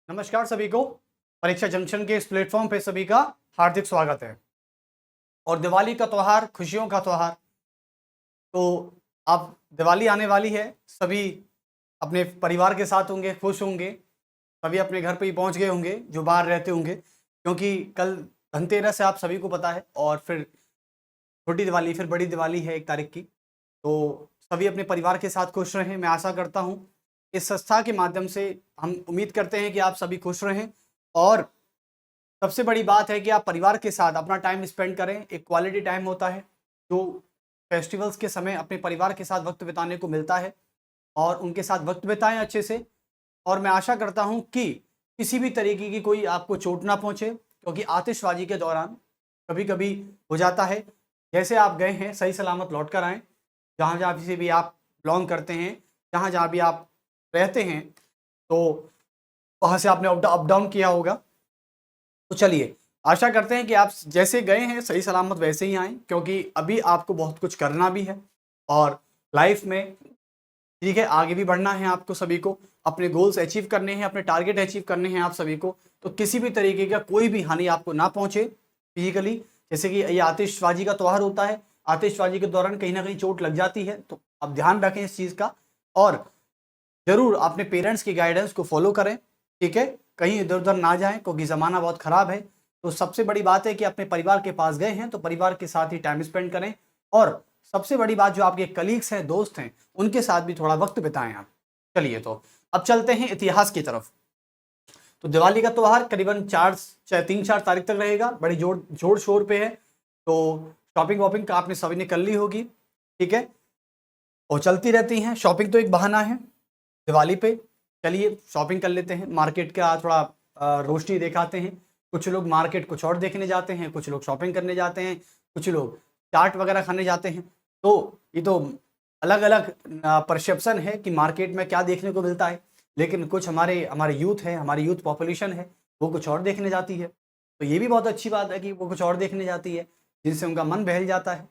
नमस्कार सभी को। परीक्षा जंक्शन के इस प्लेटफॉर्म पे सभी का हार्दिक स्वागत है। और दिवाली का त्यौहार, खुशियों का त्यौहार, तो अब दिवाली आने वाली है। सभी अपने परिवार के साथ होंगे, खुश होंगे। सभी अपने घर पे ही पहुंच गए होंगे जो बाहर रहते होंगे, क्योंकि कल धनतेरस है, आप सभी को पता है। और फिर छोटी दिवाली, फिर बड़ी दिवाली है 1 तारीख की। तो सभी अपने परिवार के साथ खुश रहें। मैं आशा करता हूँ इस संस्था के माध्यम से हम उम्मीद करते हैं कि आप सभी खुश रहें। और सबसे बड़ी बात है कि आप परिवार के साथ अपना टाइम स्पेंड करें। एक क्वालिटी टाइम होता है जो फेस्टिवल्स के समय अपने परिवार के साथ वक्त बिताने को मिलता है, और उनके साथ वक्त बिताएं अच्छे से। और मैं आशा करता हूं कि किसी भी तरीके की कोई आपको चोट ना पहुंचे, क्योंकि आतिशबाजी के दौरान कभी कभी हो जाता है। जैसे आप गए हैं सही सलामत लौट कर आएँ, जहाँ जहाँ से भी आप बिलोंग करते हैं, जहाँ जहाँ भी आप रहते हैं, तो वहाँ से आपने अप डाउन किया होगा। तो चलिए, आशा करते हैं कि आप जैसे गए हैं सही सलामत वैसे ही आएँ, क्योंकि अभी आपको बहुत कुछ करना भी है और लाइफ में, ठीक है, आगे भी बढ़ना है। आपको सभी को अपने गोल्स अचीव करने हैं, अपने टारगेट अचीव करने हैं आप सभी को। तो किसी भी तरीके का कोई भी हानि आपको ना पहुंचे फिजिकली। जैसे कि ये आतिशबाजी का त्यौहार होता है, आतिशबाजी के दौरान कहीं ना कहीं चोट लग जाती है, तो आप ध्यान रखें इस चीज़ का। और जरूर अपने पेरेंट्स की गाइडेंस को फॉलो करें, ठीक है, कहीं इधर उधर ना जाएं, क्योंकि ज़माना बहुत ख़राब है। तो सबसे बड़ी बात है कि अपने परिवार के पास गए हैं तो परिवार के साथ ही टाइम स्पेंड करें। और सबसे बड़ी बात, जो आपके कलीग्स हैं, दोस्त हैं, उनके साथ भी थोड़ा वक्त बिताएं आप। चलिए, तो अब चलते हैं इतिहास की तरफ। तो दिवाली का त्यौहार करीबन 3-4 तारीख तक रहेगा, बड़ी जोर शोर पे है। तो शॉपिंग वॉपिंग का आपने सभी ने कर ली होगी, ठीक है, और चलती रहती हैं। शॉपिंग तो एक बहाना है दिवाली पे। चलिए शॉपिंग कर लेते हैं, मार्केट का थोड़ा रोशनी दिखाते हैं। कुछ लोग मार्केट कुछ और देखने जाते हैं, कुछ लोग शॉपिंग करने जाते हैं, कुछ लोग चाट वगैरह खाने जाते हैं। तो ये तो अलग अलग परसेप्शन है कि मार्केट में क्या देखने को मिलता है। लेकिन कुछ हमारे हमारे यूथ है, हमारी यूथ पॉपुलेशन है, वो कुछ और देखने जाती है। तो ये भी बहुत अच्छी बात है कि वो कुछ और देखने जाती है, जिनसे उनका मन बहल जाता है।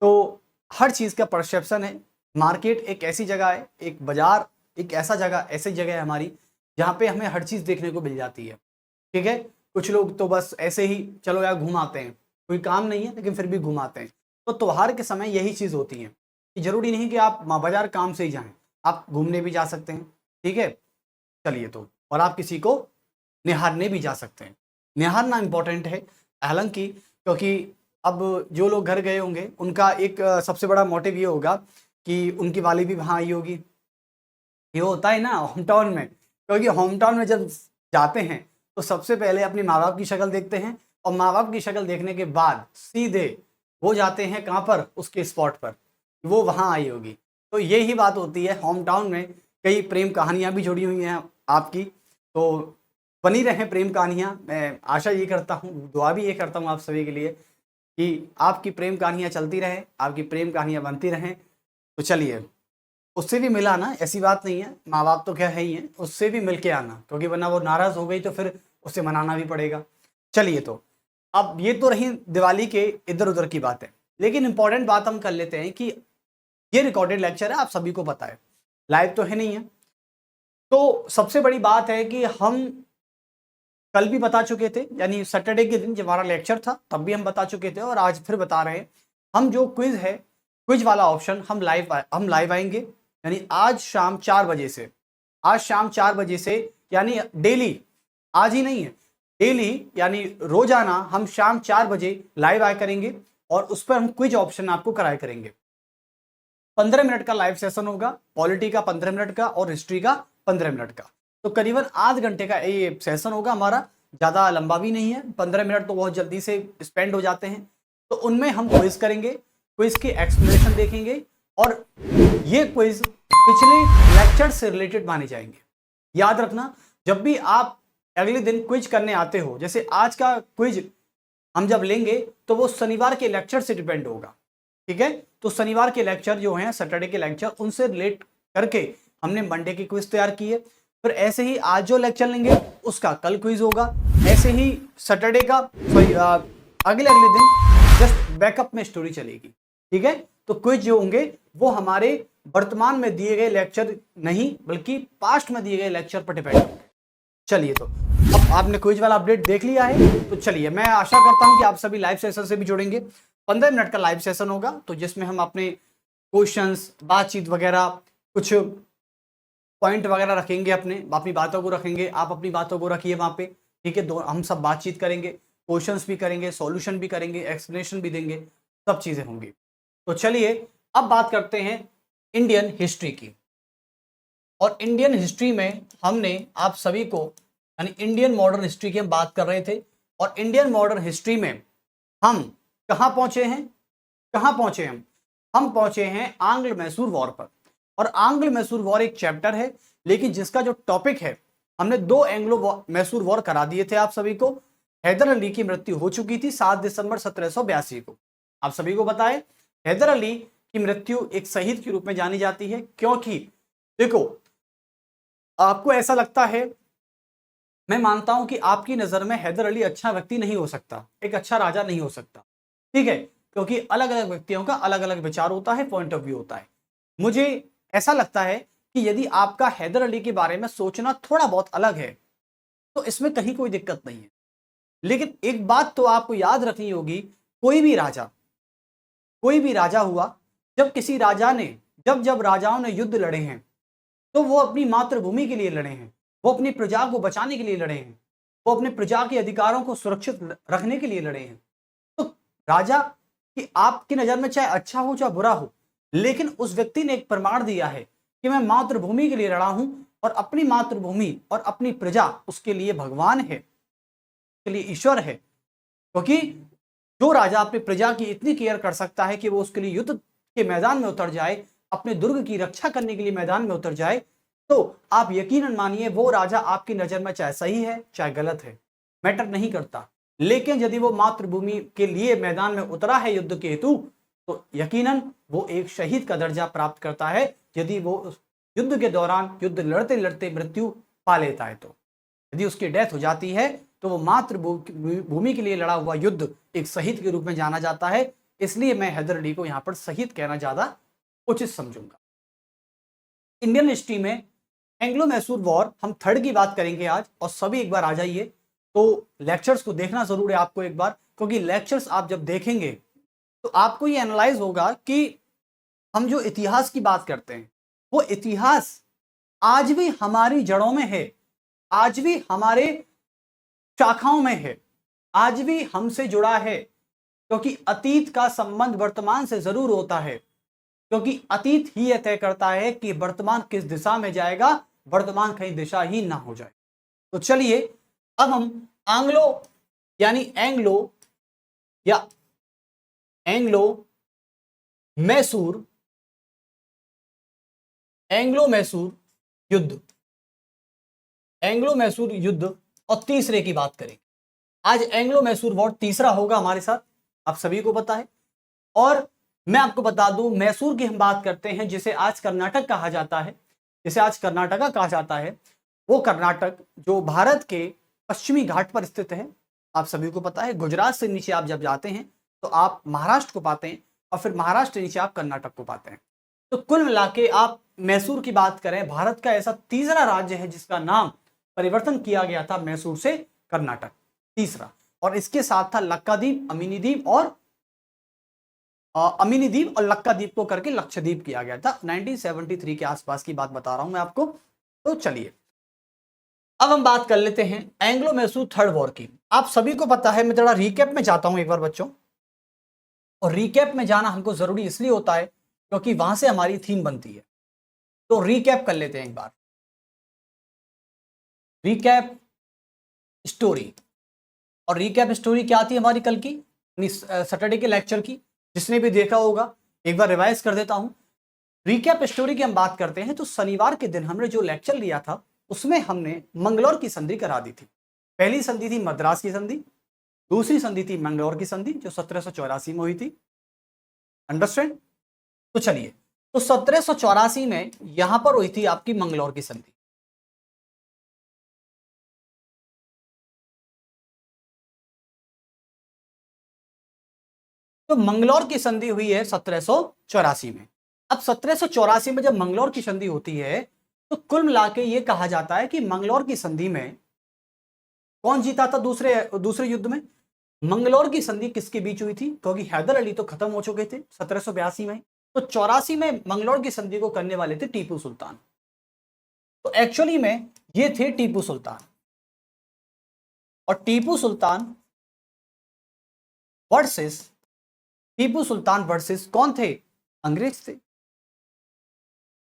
तो हर चीज़ का परसेप्शन है। मार्केट एक ऐसी जगह है, एक बाजार एक ऐसी जगह है हमारी, जहाँ पे हमें हर चीज़ देखने को मिल जाती है, ठीक है। कुछ लोग तो बस ऐसे ही चलो यार घूम आते हैं, कोई काम नहीं है लेकिन फिर भी घूम आते हैं। तो त्योहार के समय यही चीज़ होती है कि जरूरी नहीं कि आप बाजार काम से ही जाएं, आप घूमने भी जा सकते हैं, ठीक है। चलिए, तो और आप किसी को निहारने भी जा सकते हैं। निहारना इम्पोर्टेंट है, हालांकि, क्योंकि अब जो लोग घर गए होंगे उनका एक सबसे बड़ा मोटिव ये होगा कि उनकी वाली भी वहाँ आई होगी। ये होता है ना होम टाउन में, क्योंकि होम टाउन में जब जाते हैं तो सबसे पहले अपने माँ बाप की शक्ल देखते हैं, और माँ बाप की शक्ल देखने के बाद सीधे वो जाते हैं कहाँ पर, उसके स्पॉट पर, वो वहाँ आई होगी। तो ये ही बात होती है होम टाउन में। कई प्रेम कहानियाँ भी जुड़ी हुई हैं आपकी, तो बनी रहें प्रेम कहानियाँ। मैं आशा ये करता हूँ, दुआ भी ये करता हूँ आप सभी के लिए कि आपकी प्रेम कहानियाँ चलती रहें, आपकी प्रेम कहानियाँ बनती रहें। तो चलिए, उससे भी मिला ना, ऐसी बात नहीं है, माँ बाप तो क्या है ही है, उससे भी मिल के आना, क्योंकि वरना वो नाराज़ हो गई तो फिर उसे मनाना भी पड़ेगा। चलिए, तो अब ये तो रही दिवाली के इधर उधर की बातें, लेकिन इंपॉर्टेंट बात हम कर लेते हैं कि ये रिकॉर्डेड लेक्चर है, आप सभी को पता है, लाइव तो है नहीं है। तो सबसे बड़ी बात है कि हम कल भी बता चुके थे, यानी सैटरडे के दिन जब हमारा लेक्चर था तब भी हम बता चुके थे, और आज फिर बता रहे हैं। हम जो क्विज है, क्विज वाला ऑप्शन हम लाइव आएंगे, यानी आज शाम 4 बजे से, आज शाम 4 बजे से, यानी डेली, आज ही नहीं है, डेली यानी रोजाना हम शाम 4 बजे लाइव आया करेंगे, और उस पर हम क्विज ऑप्शन आपको कराया करेंगे। 15 मिनट का लाइव सेशन होगा, पॉलिटी का 15 मिनट का और हिस्ट्री का 15 मिनट का। तो करीबन आध घंटे का ये सेशन होगा हमारा, ज़्यादा लंबा भी नहीं है। 15 मिनट तो बहुत जल्दी से स्पेंड हो जाते हैं। तो उनमें हम क्विज करेंगे, क्विज की एक्सप्लेनेशन देखेंगे, और ये क्विज पिछले लेक्चर से रिलेटेड माने जाएंगे। याद रखना, जब भी आप अगले दिन क्विज करने आते हो, जैसे आज का क्विज हम जब लेंगे तो वो शनिवार के लेक्चर से डिपेंड होगा, ठीक है। तो शनिवार के लेक्चर जो हैं, सैटरडे के लेक्चर, उनसे रिलेट करके हमने मंडे की क्विज तैयार की है। फिर ऐसे ही आज जो लेक्चर लेंगे उसका कल क्विज होगा, ऐसे ही सैटरडे का, सॉरी, अगले अगले दिन जस्ट बैकअप में स्टोरी चलेगी, ठीक है। तो क्विज जो होंगे वो हमारे वर्तमान में दिए गए लेक्चर नहीं, बल्कि पास्ट में दिए गए लेक्चर पर डिपेंड होंगे। चलिए, तो अब आपने क्विज वाला अपडेट देख लिया है, तो चलिए मैं आशा करता हूं कि आप सभी लाइव सेशन से भी जुड़ेंगे। 15 मिनट का लाइव सेशन होगा, तो जिसमें हम अपने क्वेश्चंस, बातचीत वगैरह, कुछ पॉइंट वगैरह रखेंगे, अपनी बातों को रखेंगे, आप अपनी बातों को रखिए वहां पे, ठीक है। दो हम सब बातचीत करेंगे, क्वेश्चंस भी करेंगे, सॉल्यूशन भी करेंगे, एक्सप्लेनेशन भी देंगे, सब चीजें होंगी। तो चलिए अब बात करते हैं इंडियन हिस्ट्री की। और इंडियन हिस्ट्री में हमने आप सभी को, यानी इंडियन मॉडर्न हिस्ट्री की हम बात कर रहे थे, और इंडियन मॉडर्न हिस्ट्री में हम कहां पहुंचे हैं? कहां पहुंचे हम पहुंचे हैं आंग्ल मैसूर वॉर पर। और आंग्ल मैसूर वॉर एक चैप्टर है, लेकिन जिसका जो टॉपिक है, हमने 2 एंग्लो मैसूर वॉर करा दिए थे आप सभी को। हैदर अली की मृत्यु हो चुकी थी 7 दिसंबर 1782 को। आप सभी को बताएं, हैदर अली की मृत्यु एक शहीद के रूप में जानी जाती है, क्योंकि देखो, आपको ऐसा लगता है, मैं मानता हूं कि आपकी नजर में हैदर अली अच्छा व्यक्ति नहीं हो सकता, एक अच्छा राजा नहीं हो सकता, ठीक है, क्योंकि अलग अलग व्यक्तियों का अलग अलग विचार होता है, पॉइंट ऑफ व्यू होता है। मुझे ऐसा लगता है कि यदि आपका हैदर अली के बारे में सोचना थोड़ा बहुत अलग है, तो इसमें कहीं कोई दिक्कत नहीं है। लेकिन एक बात तो आपको याद रखनी होगी, कोई भी राजा हुआ, जब किसी राजा ने, जब राजाओं ने युद्ध लड़े हैं, तो वो अपनी मातृभूमि के लिए लड़े हैं, वो अपनी प्रजा को बचाने के लिए लड़े हैं, वो अपने प्रजा के अधिकारों को सुरक्षित रखने के लिए लड़े हैं। तो राजा कि आपकी नजर में चाहे अच्छा हो चाहे बुरा हो, लेकिन उस व्यक्ति ने एक प्रमाण दिया है कि मैं मातृभूमि के लिए लड़ा हूं, और अपनी मातृभूमि और अपनी प्रजा उसके लिए भगवान है, उसके लिए ईश्वर है। क्योंकि जो राजा अपनी प्रजा की इतनी केयर कर सकता है कि वो उसके लिए युद्ध के मैदान में उतर जाए, अपने दुर्ग की रक्षा करने के लिए मैदान में उतर जाए, तो आप यकीनन मानिए वो राजा आपकी नजर में चाहे सही है चाहे गलत है, मैटर नहीं करता। लेकिन यदि वो मातृभूमि के लिए मैदान में उतरा है युद्ध के हेतु, तो यकीनन वो एक शहीद का दर्जा प्राप्त करता है, यदि वो युद्ध के दौरान युद्ध लड़ते लड़ते मृत्यु पा लेता है। तो यदि उसकी डेथ हो जाती है, तो वो मातृभूमि के लिए लड़ा हुआ युद्ध एक शहीद के रूप में जाना जाता है। इसलिए मैं हैदर अली को यहां पर शहीद कहना ज्यादा उचित समझूंगा। इंडियन हिस्ट्री में एंग्लो मैसूर वॉर हम थर्ड की बात करेंगे आज, और सभी एक बार आ जाइए। तो लेक्चर्स को देखना जरूर है आपको एक बार, क्योंकि लेक्चर्स आप जब देखेंगे तो आपको ये एनालाइज होगा कि हम जो इतिहास की बात करते हैं, वो इतिहास आज भी हमारी जड़ों में है, आज भी हमारे शाखाओं में है, आज भी हमसे जुड़ा है। क्योंकि अतीत का संबंध वर्तमान से जरूर होता है, क्योंकि अतीत ही यह तय करता है कि वर्तमान किस दिशा में जाएगा, वर्तमान कहीं दिशा ही ना हो जाए। तो चलिए अब हम एंग्लो मैसूर युद्ध और तीसरे की बात करेंगे। आज एंग्लो मैसूर वॉर तीसरा होगा हमारे साथ, आप सभी को पता है। और मैं आपको बता दूं, मैसूर की हम बात करते हैं, जिसे आज कर्नाटक कहा जाता है, जिसे आज कर्नाटका कहा जाता है। वो कर्नाटक जो भारत के पश्चिमी घाट पर स्थित है, आप सभी को पता है। गुजरात से नीचे आप जब जाते हैं तो आप महाराष्ट्र को पाते हैं, और फिर महाराष्ट्र नीचे आप कर्नाटक को पाते हैं। तो कुल मिला के आप मैसूर की बात करें, भारत का ऐसा तीसरा राज्य है जिसका नाम परिवर्तन किया गया था मैसूर से कर्नाटक, तीसरा। और इसके साथ था लक्काद्वीप, अमीनी द्वीप और लक्काद्वीप को करके लक्षद्वीप किया गया था। 1973 के आसपास की बात बता रहा हूं मैं आपको। तो चलिए अब हम बात कर लेते हैं एंग्लो मैसूर थर्ड वॉर की। आप सभी को पता है, मैं थोड़ा रिकैप में जाता हूं एक बार बच्चों, और रिकैप में जाना हमको जरूरी इसलिए होता है क्योंकि वहां से हमारी थीम बनती है। तो रिकैप कर लेते हैं एक बार, रिकैप स्टोरी। और रिकैप स्टोरी क्या थी हमारी कल की, सैटरडे के लेक्चर की, जिसने भी देखा होगा एक बार रिवाइज कर देता हूं। रिकैप स्टोरी की हम बात करते हैं तो शनिवार के दिन हमने जो लेक्चर लिया था उसमें हमने मंगलौर की संधि करा दी थी। पहली संधि थी मद्रास की संधि, दूसरी संधि थी मंगलौर की संधि जो 1784 में हुई थी। अंडरस्टैंड? तो चलिए, तो 1784 में यहां पर हुई थी आपकी मंगलौर की संधि। तो मंगलौर की संधि हुई है 1784 में। अब 1784 में जब मंगलौर की संधि होती है तो कुल मिला के ये कहा जाता है कि मंगलौर की संधि में कौन जीता था दूसरे दूसरे युद्ध में? मंगलौर की संधि किसके बीच हुई थी? क्योंकि हैदर अली तो खत्म हो चुके थे 1782 में, तो 84 में मंगलौर की संधि को करने वाले थे टीपू सुल्तान। तो एक्चुअली में ये थे टीपू सुल्तान, और टीपू सुल्तान वर्सेस कौन थे? अंग्रेज थे।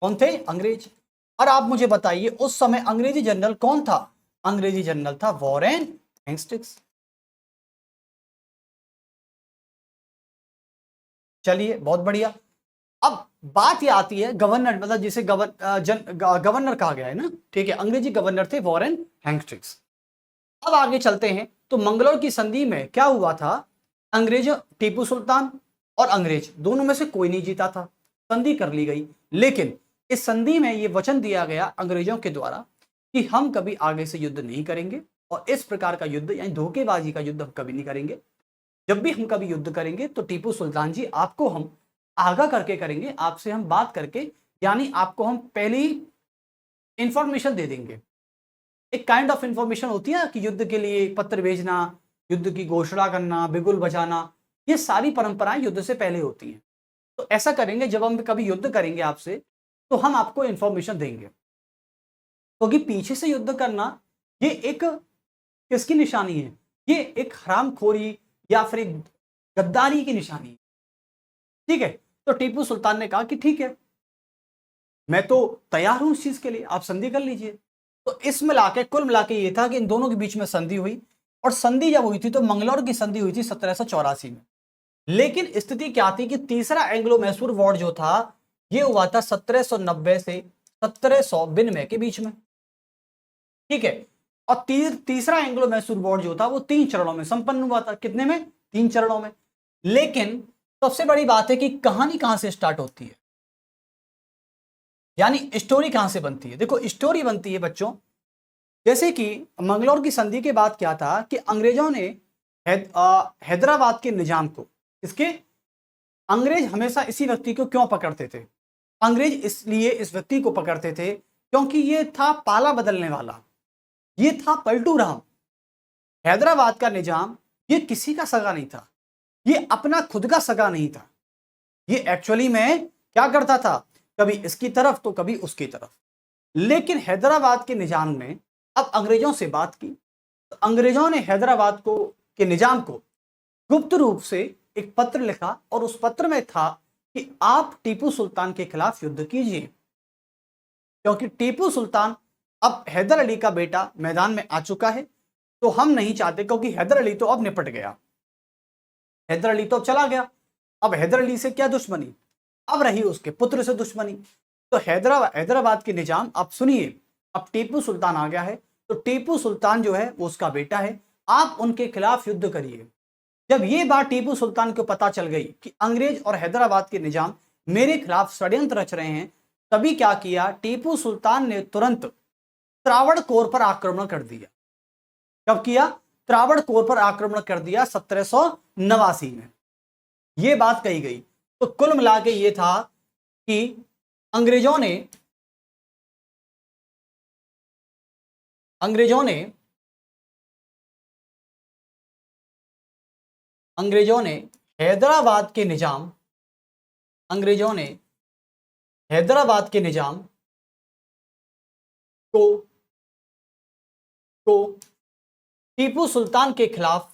कौन थे? अंग्रेज। और आप मुझे बताइए उस समय अंग्रेजी जनरल कौन था? अंग्रेजी जनरल था वॉरेन हेस्टिंग्स। चलिए बहुत बढ़िया। अब बात ये आती है गवर्नर, मतलब जिसे गवर्नर कहा गया है ना, ठीक है, अंग्रेजी गवर्नर थे वॉरेन हेस्टिंग्स। अब आगे चलते हैं, तो मंगलौर की संधि में क्या हुआ था? अंग्रेज, टीपू सुल्तान और अंग्रेज दोनों में से कोई नहीं जीता था, संधि कर ली गई। लेकिन इस संधि में यह वचन दिया गया अंग्रेजों के द्वारा कि हम कभी आगे से युद्ध नहीं करेंगे, और इस प्रकार का युद्ध यानी धोखेबाजी का युद्ध हम कभी नहीं करेंगे। जब भी हम कभी युद्ध करेंगे तो टीपू सुल्तान जी आपको हम आगाह करके करेंगे, आपसे हम बात करके, यानी आपको हम पहली इंफॉर्मेशन दे देंगे। एक काइंड ऑफ इंफॉर्मेशन होती है ना कि युद्ध के लिए पत्र भेजना, युद्ध की घोषणा करना, बिगुल बजाना, ये सारी परंपराएं युद्ध से पहले होती हैं। तो ऐसा करेंगे, जब हम कभी युद्ध करेंगे आपसे तो हम आपको इंफॉर्मेशन देंगे, क्योंकि पीछे से युद्ध करना ये एक किसकी निशानी है? ये एक हरामखोरी या फिर एक गद्दारी की निशानी है। ठीक है, तो टीपू सुल्तान ने कहा कि ठीक है, मैं तो तैयार हूं इस चीज के लिए, आप संधि कर लीजिए। तो इस मिलाके कुल मिलाके ये था कि इन दोनों के बीच में संधि हुई, और संधि जब हुई थी तो मंगलौर की संधि हुई थी 1784 में। लेकिन स्थिति क्या थी कि तीसरा एंग्लो मैसूर वॉर जो था ये हुआ था 1790 से 1792 के बीच में। ठीक है, और तीसरा एंग्लो मैसूर वॉर जो था वो 3 चरणों में संपन्न हुआ था। कितने में? 3 चरणों में। लेकिन सबसे बड़ी बात है कि कहानी कहां से स्टार्ट होती है, यानी स्टोरी कहां से बनती है। देखो स्टोरी बनती है बच्चों, जैसे कि मंगलौर की संधि के बाद क्या था कि अंग्रेजों ने हैदराबाद के निजाम को, इसके अंग्रेज हमेशा इसी व्यक्ति को क्यों पकड़ते थे? अंग्रेज इसलिए इस व्यक्ति को पकड़ते थे क्योंकि ये था पाला बदलने वाला, ये था पलटू राम। हैदराबाद का निजाम ये किसी का सगा नहीं था, ये अपना खुद का सगा नहीं था। ये एक्चुअली में क्या करता था, कभी इसकी तरफ तो कभी उसकी तरफ। लेकिन हैदराबाद के निजाम ने अब अंग्रेजों से बात की, तो अंग्रेजों ने हैदराबाद को के निजाम को गुप्त रूप से एक पत्र लिखा, और उस पत्र में था कि आप टीपू सुल्तान के खिलाफ युद्ध कीजिए, क्योंकि टीपू सुल्तान अब हैदर अली का बेटा मैदान में आ चुका है, तो हम नहीं चाहते, क्योंकि हैदर अली तो अब निपट गया, हैदर अली तो अब चला गया, अब हैदर अली से क्या दुश्मनी, अब रही उसके पुत्र से दुश्मनी। तो हैदराबाद के निजाम, आप सुनिए, अब टीपू सुल्तान आ गया है, तो टीपू सुल्तान जो है वो उसका बेटा है, आप उनके खिलाफ युद्ध करिए। जब ये बात टीपू सुल्तान को पता चल गई कि अंग्रेज और हैदराबाद के निजाम मेरे खिलाफ षड्यंत्र रच रहे हैं, तभी क्या किया, टीपू सुल्तान ने तुरंत त्रावणकोर पर आक्रमण कर दिया। कब किया? त्रावणकोर पर आक्रमण कर दिया 1789 में, यह बात कही गई। तो कुल मिला के ये था कि अंग्रेजों ने हैदराबाद के निजाम, अंग्रेजों ने हैदराबाद के निजाम को टीपू सुल्तान के खिलाफ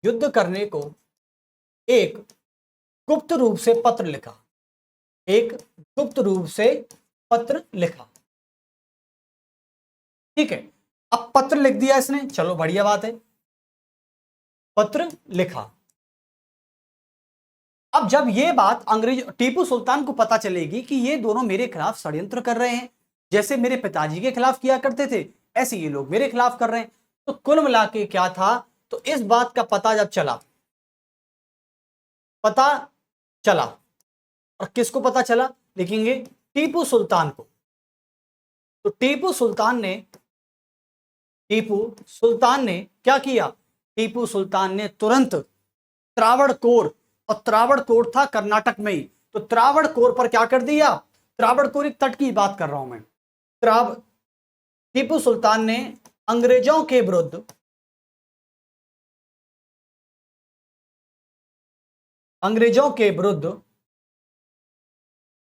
युद्ध करने को एक गुप्त रूप से पत्र लिखा। ठीक है, अब पत्र लिख दिया इसने, चलो बढ़िया बात है, पत्र लिखा। अब जब ये बात अंग्रेज टीपू सुल्तान को पता चलेगी कि ये दोनों मेरे खिलाफ षड्यंत्र कर रहे हैं, जैसे मेरे पिताजी के खिलाफ किया करते थे ऐसे ये लोग मेरे खिलाफ कर रहे हैं, तो कुल मिला के क्या था, तो इस बात का पता जब चला, और किसको पता चला, लिखेंगे टीपू सुल्तान को। तो टीपू सुल्तान ने क्या किया? टीपू सुल्तान ने तुरंत त्रावणकोर, और त्रावणकोर था कर्नाटक में ही, तो त्रावणकोर पर क्या कर दिया? त्रावणकोर एक तट की बात कर रहा हूं मैं। टीपू सुल्तान ने अंग्रेजों के विरुद्ध अंग्रेजों के विरुद्ध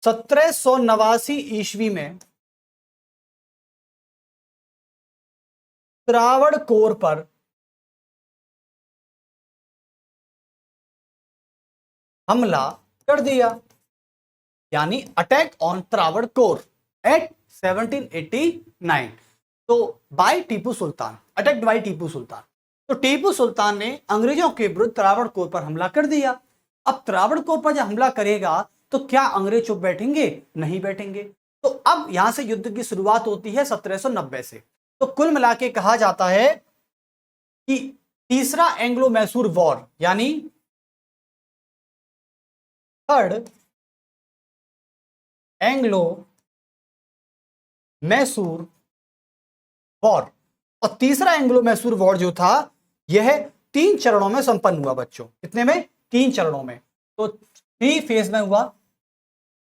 1789 ईस्वी में त्रावणकोर पर हमला कर दिया, यानी अटैक ऑन त्रावणकोर एट 1789। तो by Tipu Sultan, attacked by Tipu Sultan. तो टीपू सुल्तान ने अंग्रेजों के विरुद्ध त्रावणकोर पर हमला कर दिया। अब त्रावणकोर पर जब हमला करेगा तो क्या अंग्रेज चुप बैठेंगे? नहीं बैठेंगे। तो अब यहां से युद्ध की शुरुआत होती है 1790 से। तो कुल मिला के कहा जाता है कि तीसरा एंग्लो मैसूर वॉर, यानी थर्ड एंग्लो मैसूर वॉर, और तीसरा एंग्लो मैसूर वॉर जो था यह 3 चरणों में संपन्न हुआ बच्चों। कितने में? 3 चरणों में। तो 3 फेज में हुआ,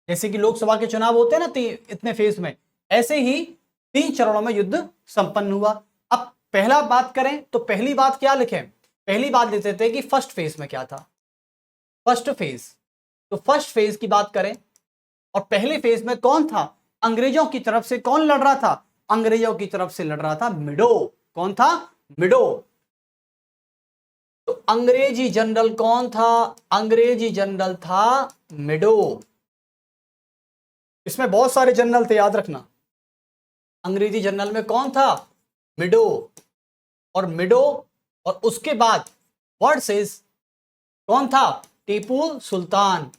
जैसे कि लोकसभा के चुनाव होते हैं ना इतने फेज में, ऐसे ही 3 चरणों में युद्ध संपन्न हुआ। अब पहला बात करें तो पहली बात क्या लिखें? पहली बात लेते थे कि फर्स्ट फेज में क्या था। फर्स्ट फेज, तो फर्स्ट फेज की बात करें और पहले फेज में कौन था? अंग्रेजों की तरफ से कौन लड़ रहा था? अंग्रेजों की तरफ से लड़ रहा था मिडो। कौन था? मिडो। तो अंग्रेजी जनरल कौन था? अंग्रेजी जनरल था मिडो। इसमें बहुत सारे जनरल थे, याद रखना। अंग्रेजी जनरल में कौन था? मिडो। और मिडो, और उसके बाद वर्ड सेज कौन था? टीपू सुल्तान।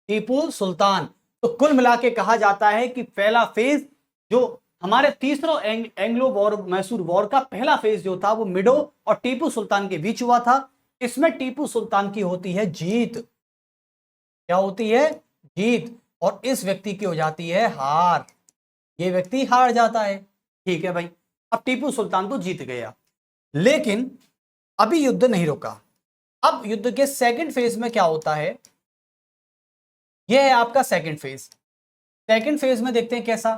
टीपू सुल्तान। तो कुल मिला के कहा जाता है कि पहला फेज जो हमारे तीसरा एंग्लो वॉर, मैसूर वॉर का पहला फेज जो था वो मिडो और टीपू सुल्तान के बीच हुआ था। इसमें टीपू सुल्तान की होती है जीत। क्या होती है? जीत। और इस व्यक्ति की हो जाती है हार। ये व्यक्ति हार जाता है। ठीक है भाई, अब टीपू सुल्तान तो जीत गया, लेकिन अभी युद्ध नहीं रुका। अब युद्ध के सेकंड फेज में क्या होता है? यह है आपका सेकंड फेज। सेकंड फेज में देखते हैं कैसा।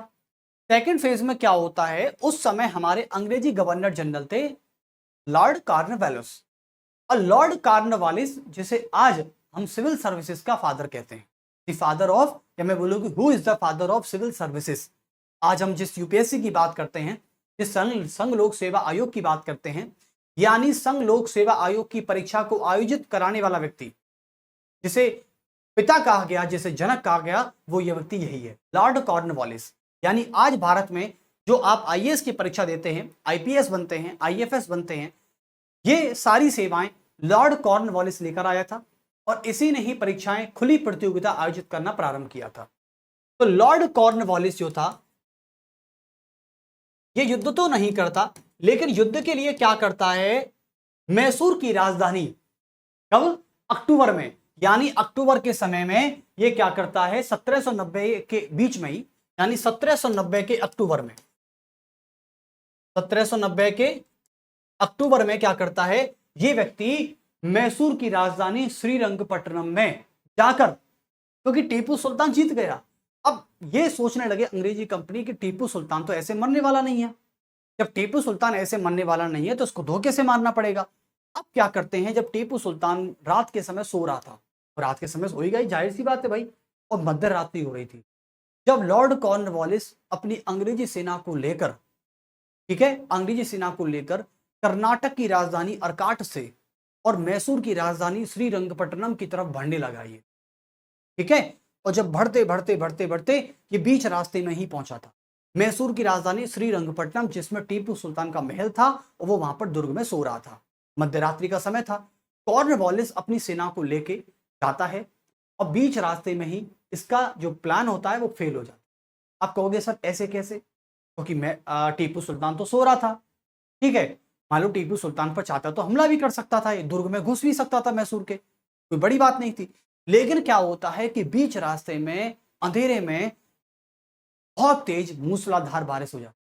सेकंड फेज में क्या होता है? उस समय हमारे अंग्रेजी गवर्नर जनरल थे लॉर्ड कॉर्नवालिस। और लॉर्ड कॉर्नवालिस जिसे आज हम सिविल सर्विसेज का फादर कहते हैं, द फादर ऑफ, या मैं बोलूंगी who is the father of civil services. आज हम जिस यूपीएससी की बात करते हैं, जिस संघ लोक सेवा आयोग की बात करते हैं, यानी संघ लोक सेवा आयोग की परीक्षा को आयोजित कराने वाला व्यक्ति, जिसे पिता कहा गया, जिसे जनक कहा गया, वो ये व्यक्ति यही है, लॉर्ड कॉर्नवालिस। यानी आज भारत में जो आप आईएएस की परीक्षा देते हैं, आईपीएस बनते हैं, आईएफएस बनते हैं, ये सारी सेवाएं लॉर्ड कॉर्नवालिस लेकर आया था। और इसी ने ही परीक्षाएं, खुली प्रतियोगिता आयोजित करना प्रारंभ किया था। तो लॉर्ड कॉर्नवालिस जो था, ये युद्ध तो नहीं करता, लेकिन युद्ध के लिए क्या करता है? मैसूर की राजधानी, कब? अक्टूबर में, यानी अक्टूबर के समय में ये क्या करता है? 1790 के बीच में ही, यानी 1790 के अक्टूबर में, 1790 के अक्टूबर में क्या करता है ये व्यक्ति? मैसूर की राजधानी श्रीरंगपट्टनम में जाकर, क्योंकि टीपू सुल्तान जीत गया, अब ये सोचने लगे अंग्रेजी कंपनी कि टीपू सुल्तान तो ऐसे मरने वाला नहीं है। जब टीपू सुल्तान ऐसे मरने वाला नहीं है तो उसको धोखे से मारना पड़ेगा। अब क्या करते हैं? जब टीपू सुल्तान रात के समय सो रहा था, रात के समय सोई गई, जाहिर सी बात है भाई, और मध्य रात्रि हो रही थी, जब लॉर्ड कॉर्नवालिस अपनी अंग्रेजी सेना को लेकर, ठीक है, अंग्रेजी सेना को लेकर कर्नाटक की राजधानी अर्काट से और मैसूर की राजधानी श्रीरंगपट्टनम की तरफ बढ़ने लगा ये, ठीक है। और जब बढ़ते बढ़ते बढ़ते बढ़ते ये बीच रास्ते में ही पहुंचा था, मैसूर की राजधानी श्रीरंगपट्टनम, जिसमें टीपू सुल्तान का महल था और वो वहां पर दुर्ग में सो रहा था, मध्यरात्रि का समय था। कॉर्नवालिस अपनी सेना को लेके जाता है और बीच रास्ते में ही इसका जो प्लान होता है वो फेल हो जाता है। आप कहोगे सर ऐसे कैसे? क्योंकि मैं टीपू सुल्तान तो सो रहा था, ठीक है, मान लो टीपू सुल्तान पर चाहता तो हमला भी कर सकता था, दुर्ग में घुस भी सकता था मैसूर के, कोई बड़ी बात नहीं थी। लेकिन क्या होता है कि बीच रास्ते में अंधेरे में बहुत तेज मूसलाधार बारिश हो जाती है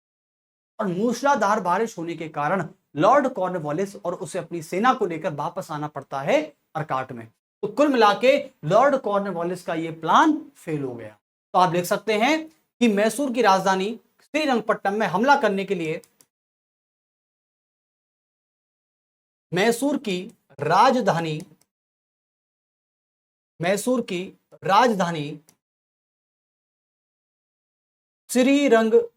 और मूसलाधार बारिश होने के कारण लॉर्ड कॉर्नवालिस और उसे अपनी सेना को लेकर वापस आना पड़ता है अर्काट में। तो कुल मिला के लॉर्ड कॉर्नवालिस का यह प्लान फेल हो गया। तो आप देख सकते हैं कि मैसूर की राजधानी श्रीरंगपट्टनम में हमला करने के लिए मैसूर की राजधानी श्रीरंगपट्टनम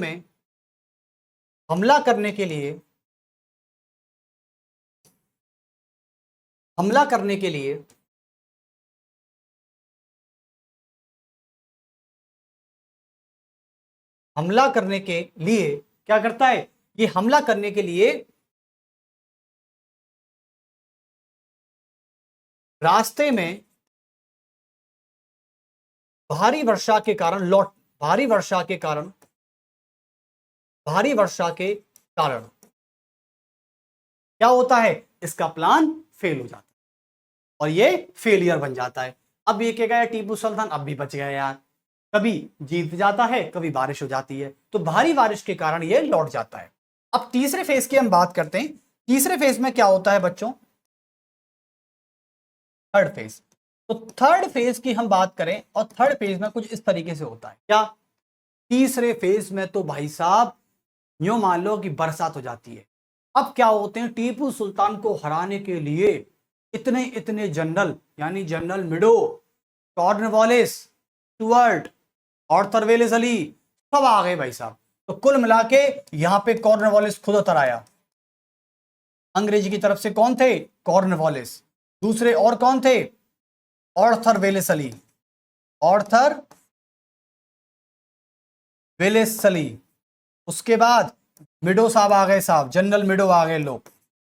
में हमला करने के लिए क्या करता है, ये हमला करने के लिए रास्ते में भारी वर्षा के कारण क्या होता है, इसका प्लान फेल हो जाता है और ये फेलियर बन जाता है। अब ये क्या गया, टीपू सुल्तान अब भी बच गया यार, कभी जीत जाता है कभी बारिश हो जाती है, तो भारी बारिश के कारण ये लौट जाता है। अब तीसरे फेज की हम बात करते हैं। तीसरे फेज में क्या होता है बच्चों, थर्ड फेज। तो थर्ड फेज की हम बात करें और थर्ड फेज में कुछ इस तरीके से होता है। क्या, तीसरे फेज में तो भाई साहब यूं मान लो कि बरसात हो जाती है। अब क्या होते हैं, टीपू सुल्तान को हराने के लिए इतने जनरल, यानी general Medows, Cornwallis, Stuart, Arthur Wellesley, सब आ गए भाई साहब। तो कुल मिला के यहां पे कॉर्नवालिस खुद उतर आया। अंग्रेजी की तरफ से कौन थे, कॉर्नवालिस। दूसरे और कौन थे, आर्थर वेलेस अली, उसके बाद मिडो साहब आ गए साहब, जनरल मिडो आ गए लोग,